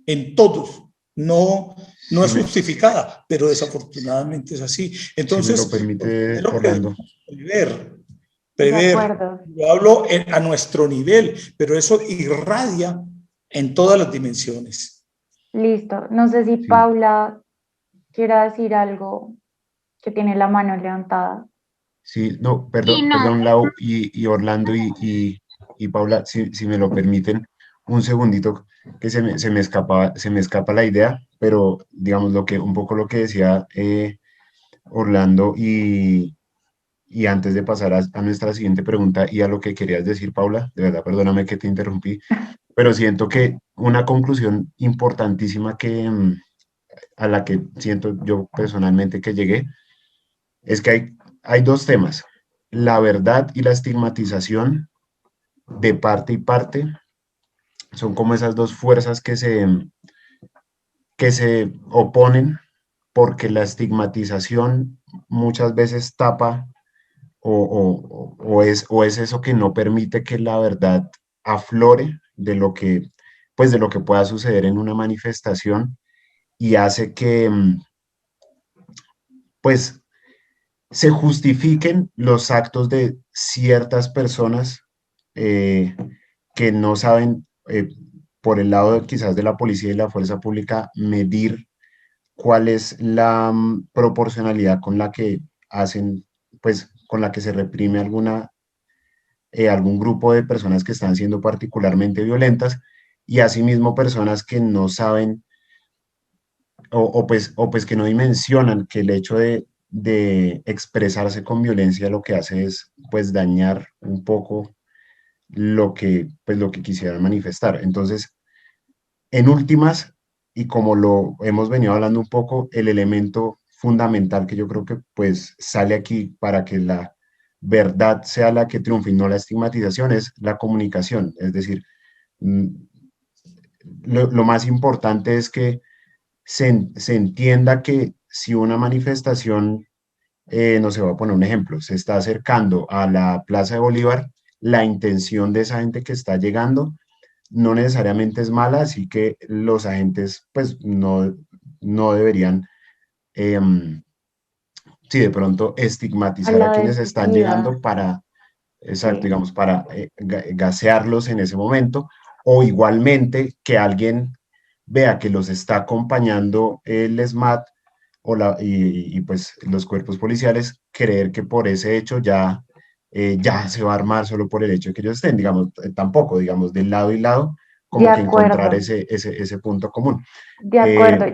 en todos. No es justificada, pero desafortunadamente es así. Entonces, si me lo permite, Orlando. Prever. Yo hablo a nuestro nivel, pero eso irradia en todas las dimensiones. Listo. No sé si Paula quiera decir algo, que tiene la mano levantada. Sí, no, perdón, Lau y Orlando y Paula, si me lo permiten, un segundito, que se me escapa la idea, pero digamos un poco lo que decía Orlando y antes de pasar a nuestra siguiente pregunta y a lo que querías decir, Paula, de verdad, perdóname que te interrumpí, pero siento que una conclusión importantísima a la que siento yo personalmente que llegué es que hay dos temas, la verdad y la estigmatización de parte y parte. Son como esas dos fuerzas que se oponen, porque la estigmatización muchas veces tapa o es eso que no permite que la verdad aflore de lo que pueda suceder en una manifestación, y hace que pues se justifiquen los actos de ciertas personas que no saben, por el lado quizás de la policía y la fuerza pública, medir cuál es la proporcionalidad con la que hacen, pues con la que se reprime algún grupo de personas que están siendo particularmente violentas, y asimismo personas que no saben o pues que no dimensionan que el hecho de expresarse con violencia lo que hace es pues dañar un poco lo que quisieran manifestar. Entonces, en últimas, y como lo hemos venido hablando un poco, el elemento fundamental que yo creo que pues sale aquí para que la verdad sea la que triunfe y no la estigmatización es la comunicación. Es decir, mm, lo más importante es que se entienda que si una manifestación, no se va a poner un ejemplo, se está acercando a la Plaza de Bolívar, la intención de esa gente que está llegando no necesariamente es mala, así que los agentes pues no deberían, em, sí, de pronto A estigmatizar a la quienes están defensiva, llegando para, exacto, sí, digamos, para gasearlos en ese momento, o igualmente que alguien vea que los está acompañando el SMAT pues los cuerpos policiales, creer que por ese hecho ya se va a armar solo por el hecho de que ellos estén, digamos, tampoco, digamos, del lado y lado, de como que encontrar acuerdo, ese punto común. de Eh, acuerdo.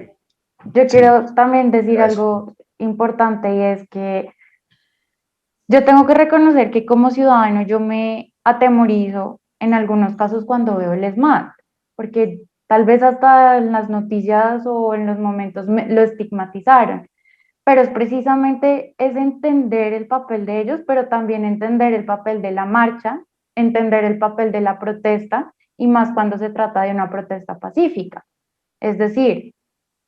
Yo sí, quiero también decir eso. algo importante y es que yo tengo que reconocer que como ciudadano yo me atemorizo en algunos casos cuando veo el SMAT, porque tal vez hasta en las noticias o en los momentos lo estigmatizaron, pero es precisamente es entender el papel de ellos, pero también entender el papel de la marcha, entender el papel de la protesta y más cuando se trata de una protesta pacífica. Es decir,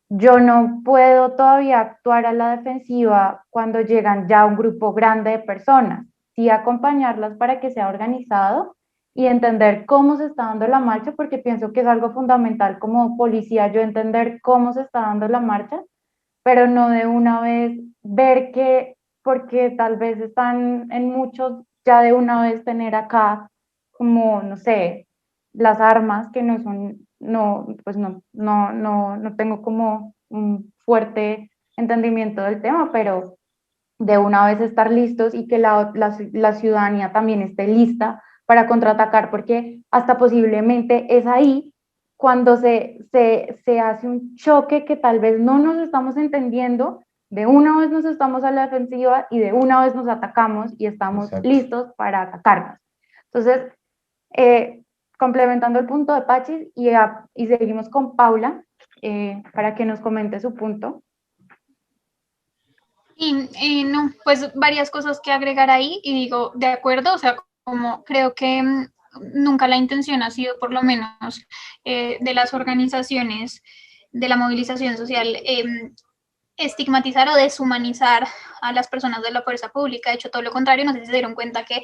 yo no puedo todavía actuar a la defensiva cuando llegan ya un grupo grande de personas, sí acompañarlas para que sea organizado y entender cómo se está dando la marcha, porque pienso que es algo fundamental como policía, yo entender cómo se está dando la marcha, pero no de una vez ver que, porque tal vez están en muchos, ya de una vez tener acá como, no sé, las armas que no son, no, pues no tengo como un fuerte entendimiento del tema, pero de una vez estar listos y que la ciudadanía también esté lista para contraatacar, porque hasta posiblemente es ahí cuando se hace un choque que tal vez no nos estamos entendiendo, de una vez nos estamos a la defensiva y de una vez nos atacamos y estamos Exacto. listos para atacarnos. Entonces, eh, complementando el punto de Pachis y seguimos con Paula para que nos comente su punto. Y no, pues varias cosas que agregar ahí y digo, de acuerdo, o sea, como creo que nunca la intención ha sido, por lo menos, de las organizaciones de la movilización social, estigmatizar o deshumanizar a las personas de la fuerza pública. De hecho, todo lo contrario, no sé si se dieron cuenta que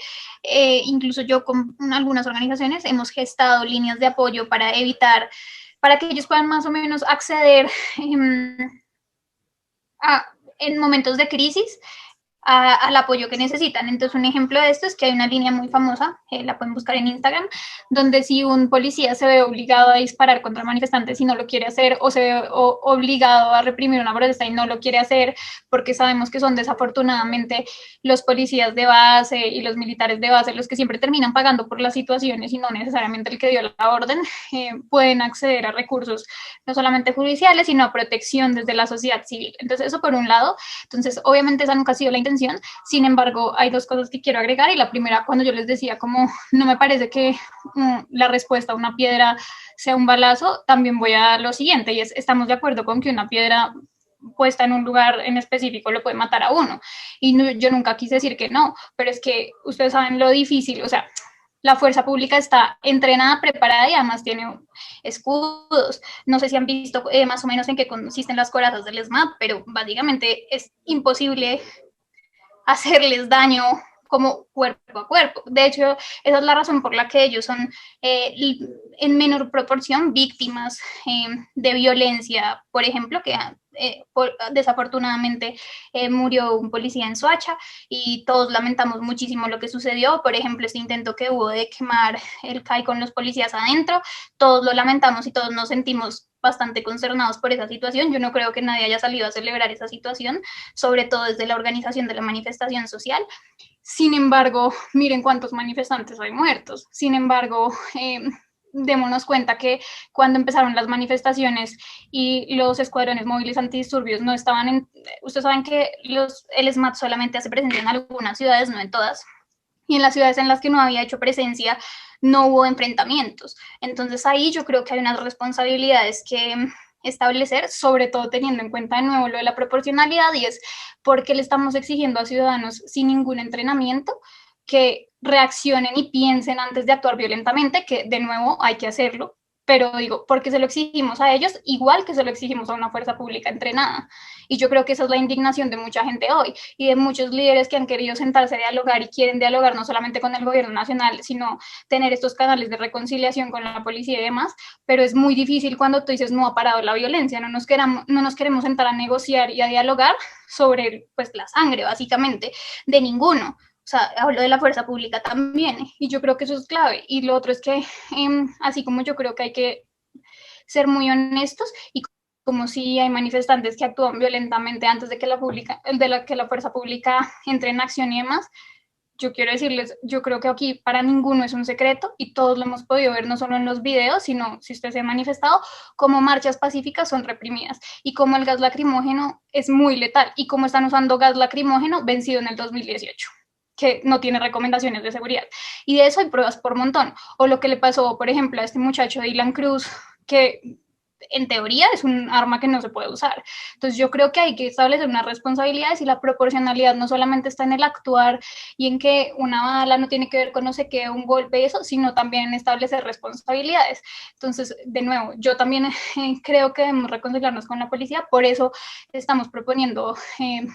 incluso yo con algunas organizaciones hemos gestado líneas de apoyo para evitar, para que ellos puedan más o menos acceder a, en momentos de crisis al apoyo que necesitan. Entonces, un ejemplo de esto es que hay una línea muy famosa, la pueden buscar en Instagram, donde si un policía se ve obligado a disparar contra manifestantes y no lo quiere hacer, o se ve obligado a reprimir una protesta y no lo quiere hacer, porque sabemos que son desafortunadamente los policías de base y los militares de base los que siempre terminan pagando por las situaciones y no necesariamente el que dio la orden, pueden acceder a recursos no solamente judiciales, sino a protección desde la sociedad civil. Entonces, eso por un lado. Entonces, obviamente esa nunca ha sido la intención. Sin embargo, hay dos cosas que quiero agregar y la primera, cuando yo les decía como no me parece que la respuesta a una piedra sea un balazo, también voy a lo siguiente y es, estamos de acuerdo con que una piedra puesta en un lugar en específico lo puede matar a uno y no, yo nunca quise decir que no, pero es que ustedes saben lo difícil, o sea, la fuerza pública está entrenada, preparada y además tiene escudos. No sé si han visto más o menos en qué consisten las corazas del SMAT, pero básicamente es imposible hacerles daño como cuerpo a cuerpo. De hecho, esa es la razón por la que ellos son en menor proporción víctimas de violencia, por ejemplo, que desafortunadamente murió un policía en Soacha y todos lamentamos muchísimo lo que sucedió. Por ejemplo, este intento que hubo de quemar el CAI con los policías adentro, todos lo lamentamos y todos nos sentimos bastante consternados por esa situación. Yo no creo que nadie haya salido a celebrar esa situación, sobre todo desde la organización de la manifestación social. Sin embargo, miren cuántos manifestantes hay muertos. Sin embargo, démonos cuenta que cuando empezaron las manifestaciones y los escuadrones móviles antidisturbios no estaban en... Ustedes saben que el ESMAD solamente hace presencia en algunas ciudades, no en todas. Y en las ciudades en las que no había hecho presencia, no hubo enfrentamientos. Entonces ahí yo creo que hay unas responsabilidades que establecer, sobre todo teniendo en cuenta de nuevo lo de la proporcionalidad, y es porque le estamos exigiendo a ciudadanos sin ningún entrenamiento que reaccionen y piensen antes de actuar violentamente, que de nuevo hay que hacerlo, pero digo, porque se lo exigimos a ellos, igual que se lo exigimos a una fuerza pública entrenada. Y yo creo que esa es la indignación de mucha gente hoy y de muchos líderes que han querido sentarse a dialogar y quieren dialogar no solamente con el gobierno nacional, sino tener estos canales de reconciliación con la policía y demás, pero es muy difícil cuando tú dices no ha parado la violencia, no nos queremos sentar a negociar y a dialogar sobre pues la sangre, básicamente, de ninguno. O sea, hablo de la fuerza pública también, y yo creo que eso es clave. Y lo otro es que, así como yo creo que hay que ser muy honestos, y como si hay manifestantes que actúan violentamente antes de que la fuerza pública entre en acción y demás, yo quiero decirles, yo creo que aquí para ninguno es un secreto y todos lo hemos podido ver no solo en los videos, sino si usted se ha manifestado, cómo marchas pacíficas son reprimidas y cómo el gas lacrimógeno es muy letal y cómo están usando gas lacrimógeno vencido en el 2018. Que no tiene recomendaciones de seguridad. Y de eso hay pruebas por montón. O lo que le pasó, por ejemplo, a este muchacho Dylan Cruz, que en teoría es un arma que no se puede usar. Entonces yo creo que hay que establecer unas responsabilidades y la proporcionalidad no solamente está en el actuar y en que una bala no tiene que ver con no sé qué, un golpe, eso, sino también en establecer responsabilidades. Entonces, de nuevo, yo también creo que debemos reconciliarnos con la policía, por eso estamos proponiendo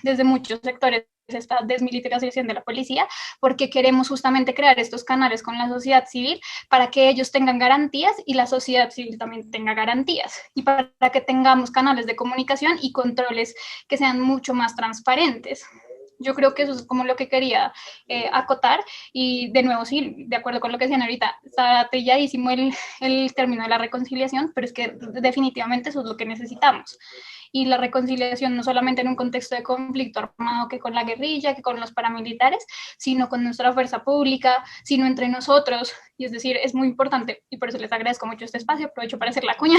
desde muchos sectores esta desmilitarización de la policía, porque queremos justamente crear estos canales con la sociedad civil para que ellos tengan garantías y la sociedad civil también tenga garantías, y para que tengamos canales de comunicación y controles que sean mucho más transparentes. Yo creo que eso es como lo que quería acotar, y de nuevo, sí, de acuerdo con lo que decían ahorita, está trilladísimo el término de la reconciliación, pero es que definitivamente eso es lo que necesitamos. Y la reconciliación no solamente en un contexto de conflicto armado, que con la guerrilla, que con los paramilitares, sino con nuestra fuerza pública, sino entre nosotros. Y es decir, es muy importante, y por eso les agradezco mucho este espacio, aprovecho para hacer la cuña,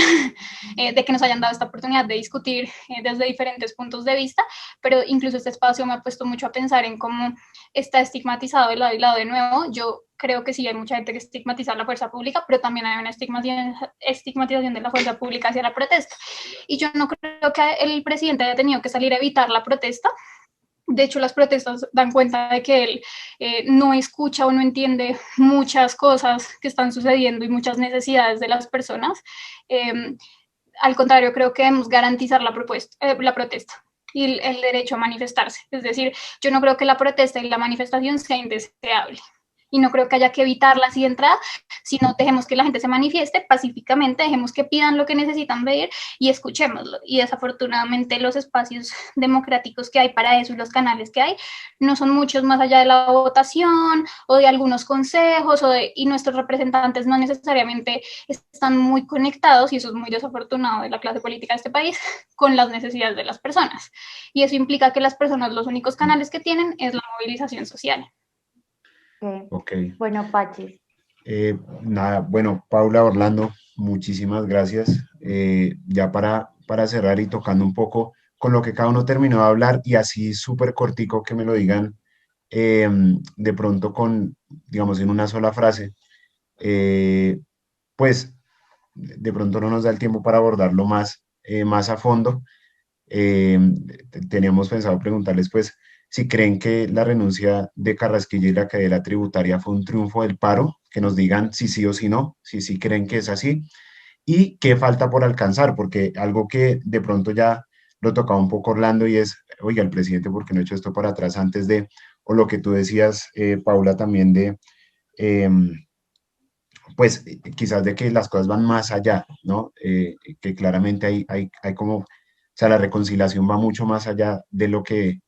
de que nos hayan dado esta oportunidad de discutir desde diferentes puntos de vista, pero incluso este espacio me ha puesto mucho a pensar en cómo está estigmatizado de lado y lado de nuevo. Yo creo que sí hay mucha gente que estigmatiza a la fuerza pública, pero también hay una estigmatización de la fuerza pública hacia la protesta. Y yo no creo que el presidente haya tenido que salir a evitar la protesta. De hecho, las protestas dan cuenta de que él no escucha o no entiende muchas cosas que están sucediendo y muchas necesidades de las personas. Al contrario, creo que debemos garantizar la protesta y el derecho a manifestarse. Es decir, yo no creo que la protesta y la manifestación sea indeseable. Y no creo que haya que evitarla así de entrada, sino dejemos que la gente se manifieste pacíficamente, dejemos que pidan lo que necesitan pedir y escuchémoslo. Y desafortunadamente los espacios democráticos que hay para eso y los canales que hay no son muchos más allá de la votación o de algunos consejos, y nuestros representantes no necesariamente están muy conectados, y eso es muy desafortunado de la clase política de este país, con las necesidades de las personas. Y eso implica que las personas los únicos canales que tienen es la movilización social. Okay. Bueno, Pachis. Nada, bueno, Paula, Orlando, muchísimas gracias. Ya para cerrar y tocando un poco con lo que cada uno terminó de hablar, y así súper cortico que me lo digan de pronto digamos, en una sola frase, pues de pronto no nos da el tiempo para abordarlo más a fondo. Teníamos pensado preguntarles, pues, si creen que la renuncia de Carrasquilla y la cadena tributaria fue un triunfo del paro, que nos digan si sí o si no, si sí creen que es así, y qué falta por alcanzar, porque algo que de pronto ya lo tocaba un poco Orlando, y es, oiga, el presidente, ¿por qué no ha hecho esto para atrás antes de, o lo que tú decías, Paula, también de, pues quizás de que las cosas van más allá, ¿no? Que claramente hay como, o sea, la reconciliación va mucho más allá de lo que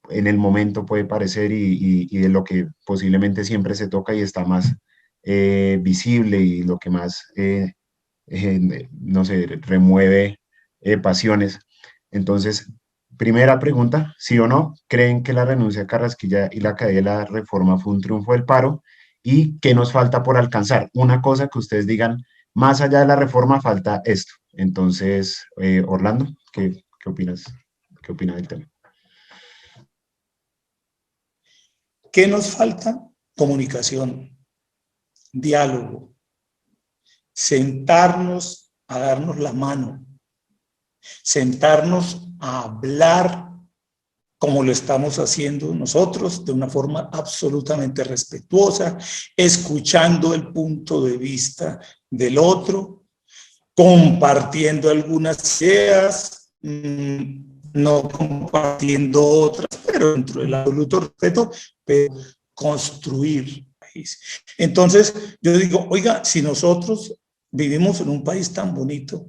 en el momento puede parecer y de lo que posiblemente siempre se toca y está más visible y lo que más, no sé, remueve pasiones. Entonces, primera pregunta, ¿sí o no? ¿Creen que la renuncia a Carrasquilla y la caída de la reforma fue un triunfo del paro? ¿Y qué nos falta por alcanzar? Una cosa que ustedes digan, más allá de la reforma falta esto. Entonces, Orlando, ¿qué opinas? ¿Qué opinas del tema? ¿Qué nos falta? Comunicación, diálogo, sentarnos a darnos la mano, sentarnos a hablar como lo estamos haciendo nosotros, de una forma absolutamente respetuosa, escuchando el punto de vista del otro, compartiendo algunas ideas, no compartiendo otras, pero dentro del absoluto respeto, pero construir país. Entonces, yo digo, oiga, si nosotros vivimos en un país tan bonito,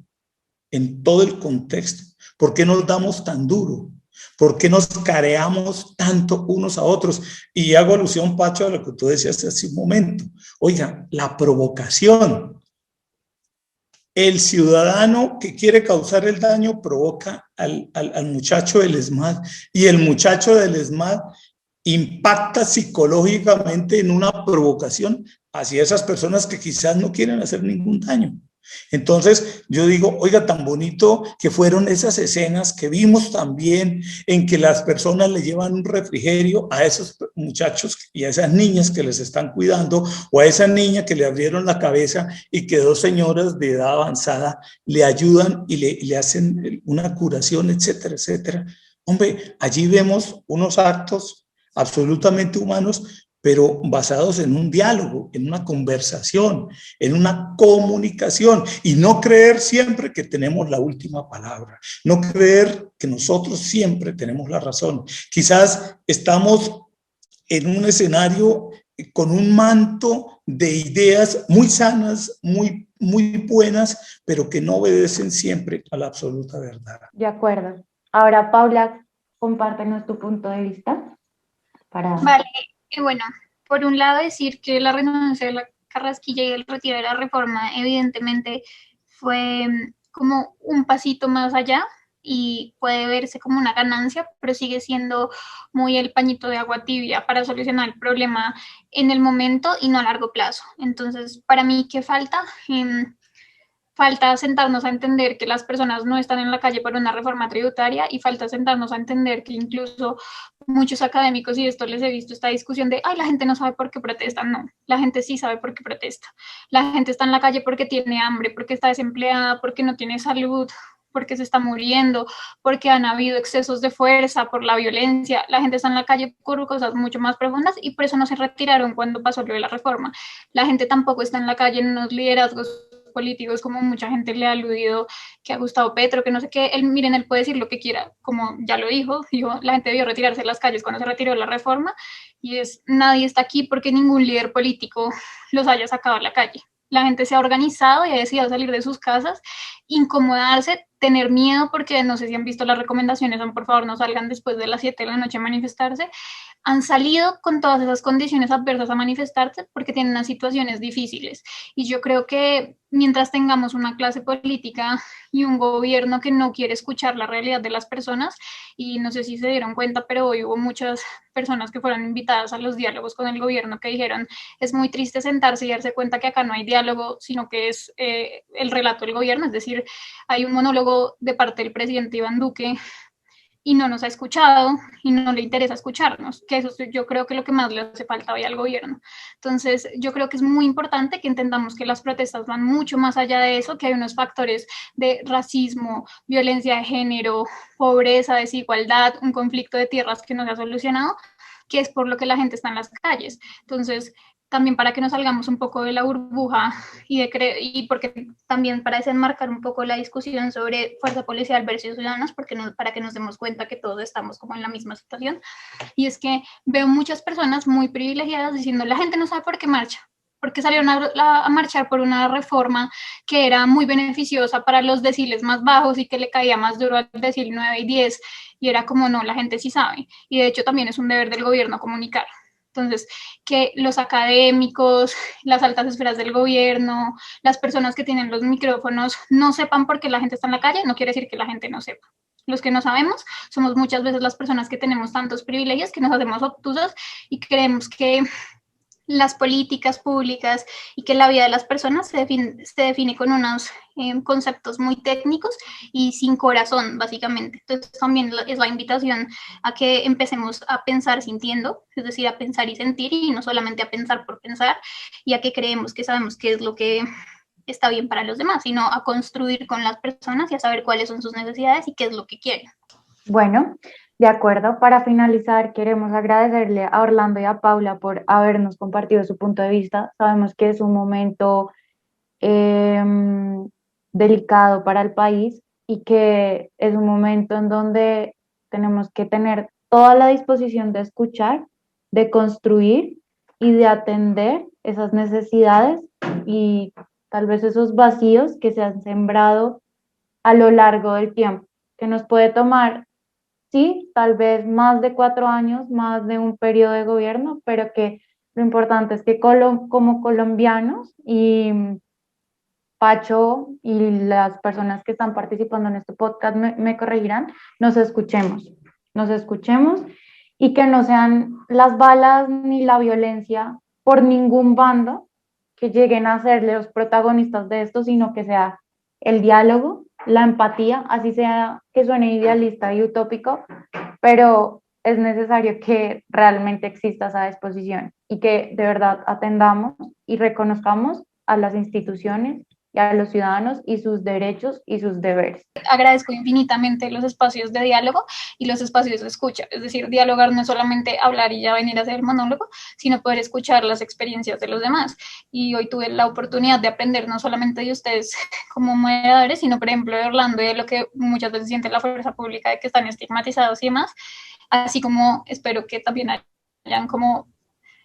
en todo el contexto, ¿por qué nos damos tan duro? ¿Por qué nos careamos tanto unos a otros? Y hago alusión, Pacho, a lo que tú decías hace un momento. Oiga, la provocación. El ciudadano que quiere causar el daño provoca al muchacho del ESMAD y el muchacho del ESMAD impacta psicológicamente en una provocación hacia esas personas que quizás no quieren hacer ningún daño. Entonces yo digo, oiga, tan bonito que fueron esas escenas que vimos también en que las personas le llevan un refrigerio a esos muchachos y a esas niñas que les están cuidando, o a esa niña que le abrieron la cabeza y que dos señoras de edad avanzada le ayudan y le hacen una curación, etcétera, etcétera. Hombre, allí vemos unos actos absolutamente humanos, pero basados en un diálogo, en una conversación, en una comunicación, y no creer siempre que tenemos la última palabra, no creer que nosotros siempre tenemos la razón. Quizás estamos en un escenario con un manto de ideas muy sanas, muy buenas, pero que no obedecen siempre a la absoluta verdad. De acuerdo. Ahora, Paula, compártenos tu punto de vista. Vale, bueno, por un lado decir que la renuncia de la Carrasquilla y el retiro de la reforma evidentemente fue como un pasito más allá y puede verse como una ganancia, pero sigue siendo muy el pañito de agua tibia para solucionar el problema en el momento y no a largo plazo. Entonces, para mí, ¿qué falta? Falta sentarnos a entender que las personas no están en la calle por una reforma tributaria y falta sentarnos a entender que incluso muchos académicos, y esto les he visto esta discusión de, ay, la gente no sabe por qué protestan. No, la gente sí sabe por qué protesta. La gente está en la calle porque tiene hambre, porque está desempleada, porque no tiene salud, porque se está muriendo, porque han habido excesos de fuerza, por la violencia. La gente está en la calle por cosas mucho más profundas y por eso no se retiraron cuando pasó lo de la reforma. La gente tampoco está en la calle en unos liderazgos políticos, como mucha gente le ha aludido, que a Gustavo Petro, que no sé qué, miren, él puede decir lo que quiera, como ya lo dijo, la gente debió retirarse de las calles cuando se retiró la reforma, y nadie está aquí porque ningún líder político los haya sacado a la calle. La gente se ha organizado y ha decidido salir de sus casas, incomodarse, tener miedo, porque no sé si han visto las recomendaciones, son por favor no salgan después de las 7 de la noche a manifestarse. Han salido con todas esas condiciones adversas a manifestarse porque tienen unas situaciones difíciles. Y yo creo que mientras tengamos una clase política y un gobierno que no quiere escuchar la realidad de las personas, y no sé si se dieron cuenta, pero hoy hubo muchas personas que fueron invitadas a los diálogos con el gobierno que dijeron, es muy triste sentarse y darse cuenta que acá no hay diálogo, sino que es el relato del gobierno, es decir, hay un monólogo de parte del presidente Iván Duque y no nos ha escuchado y no le interesa escucharnos, que eso yo creo que lo que más le hace falta hoy al gobierno. Entonces, yo creo que es muy importante que entendamos que las protestas van mucho más allá de eso, que hay unos factores de racismo, violencia de género, pobreza, desigualdad, un conflicto de tierras que no se ha solucionado, que es por lo que la gente está en las calles. Entonces, también para que nos salgamos un poco de la burbuja y porque también para desenmarcar un poco la discusión sobre fuerza policial versus ciudadanos, para que nos demos cuenta que todos estamos como en la misma situación. Y es que veo muchas personas muy privilegiadas diciendo, la gente no sabe por qué marcha, porque salieron a marchar por una reforma que era muy beneficiosa para los deciles más bajos y que le caía más duro al decil 9 y 10, y era como, no, la gente sí sabe, y de hecho también es un deber del gobierno comunicar. Entonces, que los académicos, las altas esferas del gobierno, las personas que tienen los micrófonos no sepan por qué la gente está en la calle, no quiere decir que la gente no sepa. Los que no sabemos somos muchas veces las personas que tenemos tantos privilegios que nos hacemos obtusos y creemos que las políticas públicas y que la vida de las personas se define con unos conceptos muy técnicos y sin corazón, básicamente. Entonces también es la invitación a que empecemos a pensar sintiendo, es decir, a pensar y sentir, y no solamente a pensar por pensar, y a que creemos que sabemos qué es lo que está bien para los demás, sino a construir con las personas y a saber cuáles son sus necesidades y qué es lo que quieren. Bueno, de acuerdo. Para finalizar, queremos agradecerle a Orlando y a Paula por habernos compartido su punto de vista. Sabemos que es un momento delicado para el país y que es un momento en donde tenemos que tener toda la disposición de escuchar, de construir y de atender esas necesidades y tal vez esos vacíos que se han sembrado a lo largo del tiempo, que nos puede tomar, sí, tal vez más de 4 años, más de un periodo de gobierno, pero que lo importante es que como colombianos, y Pacho y las personas que están participando en este podcast me corregirán, nos escuchemos y que no sean las balas ni la violencia por ningún bando que lleguen a ser los protagonistas de esto, sino que sea el diálogo, la empatía, así sea que suene idealista y utópico, pero es necesario que realmente exista esa disposición y que de verdad atendamos y reconozcamos a las instituciones y a los ciudadanos y sus derechos y sus deberes. Agradezco infinitamente los espacios de diálogo y los espacios de escucha, es decir, dialogar no es solamente hablar y ya venir a hacer el monólogo, sino poder escuchar las experiencias de los demás. Y hoy tuve la oportunidad de aprender no solamente de ustedes como moderadores, sino por ejemplo de Orlando y de lo que muchas veces siente la fuerza pública, de que están estigmatizados y demás, así como espero que también hayan como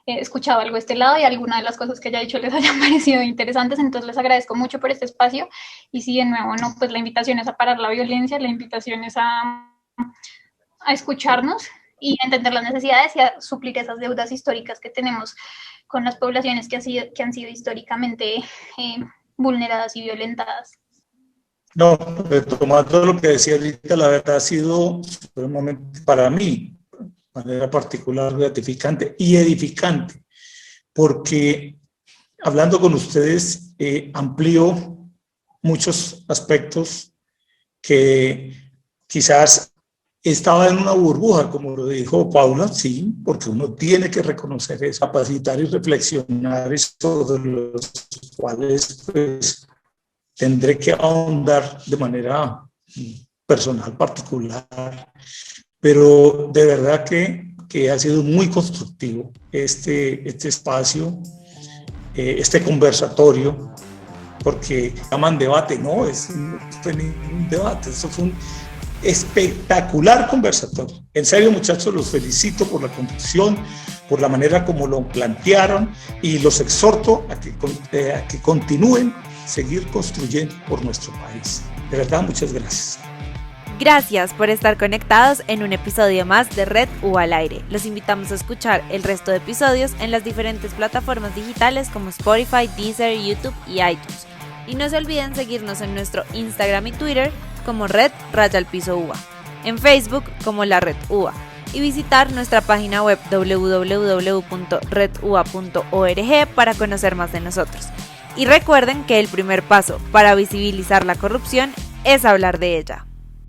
escuchado algo de este lado y alguna de las cosas que haya dicho les hayan parecido interesantes. Entonces les agradezco mucho por este espacio y si de nuevo, no, pues la invitación es a parar la violencia, la invitación es a escucharnos y a entender las necesidades y a suplir esas deudas históricas que tenemos con las poblaciones que han sido históricamente vulneradas y violentadas. No, retomando lo que decía ahorita, la verdad ha sido supremamente para mí, de manera particular, gratificante y edificante, porque hablando con ustedes amplío muchos aspectos que quizás estaba en una burbuja, como lo dijo Paula, sí, porque uno tiene que reconocer eso, capacitar y reflexionar sobre los cuales pues tendré que ahondar de manera personal, particular, pero de verdad que ha sido muy constructivo este espacio, este conversatorio, porque llaman debate, no fue ningún debate, eso fue un espectacular conversatorio. En serio, muchachos, los felicito por la conducción, por la manera como lo plantearon y los exhorto a que continúen seguir construyendo por nuestro país. De verdad, muchas gracias. Gracias por estar conectados en un episodio más de Red UA al aire. Los invitamos a escuchar el resto de episodios en las diferentes plataformas digitales como Spotify, Deezer, YouTube y iTunes. Y no se olviden seguirnos en nuestro Instagram y Twitter como Red_UA, en Facebook como La Red UA y visitar nuestra página web www.redua.org para conocer más de nosotros. Y recuerden que el primer paso para visibilizar la corrupción es hablar de ella.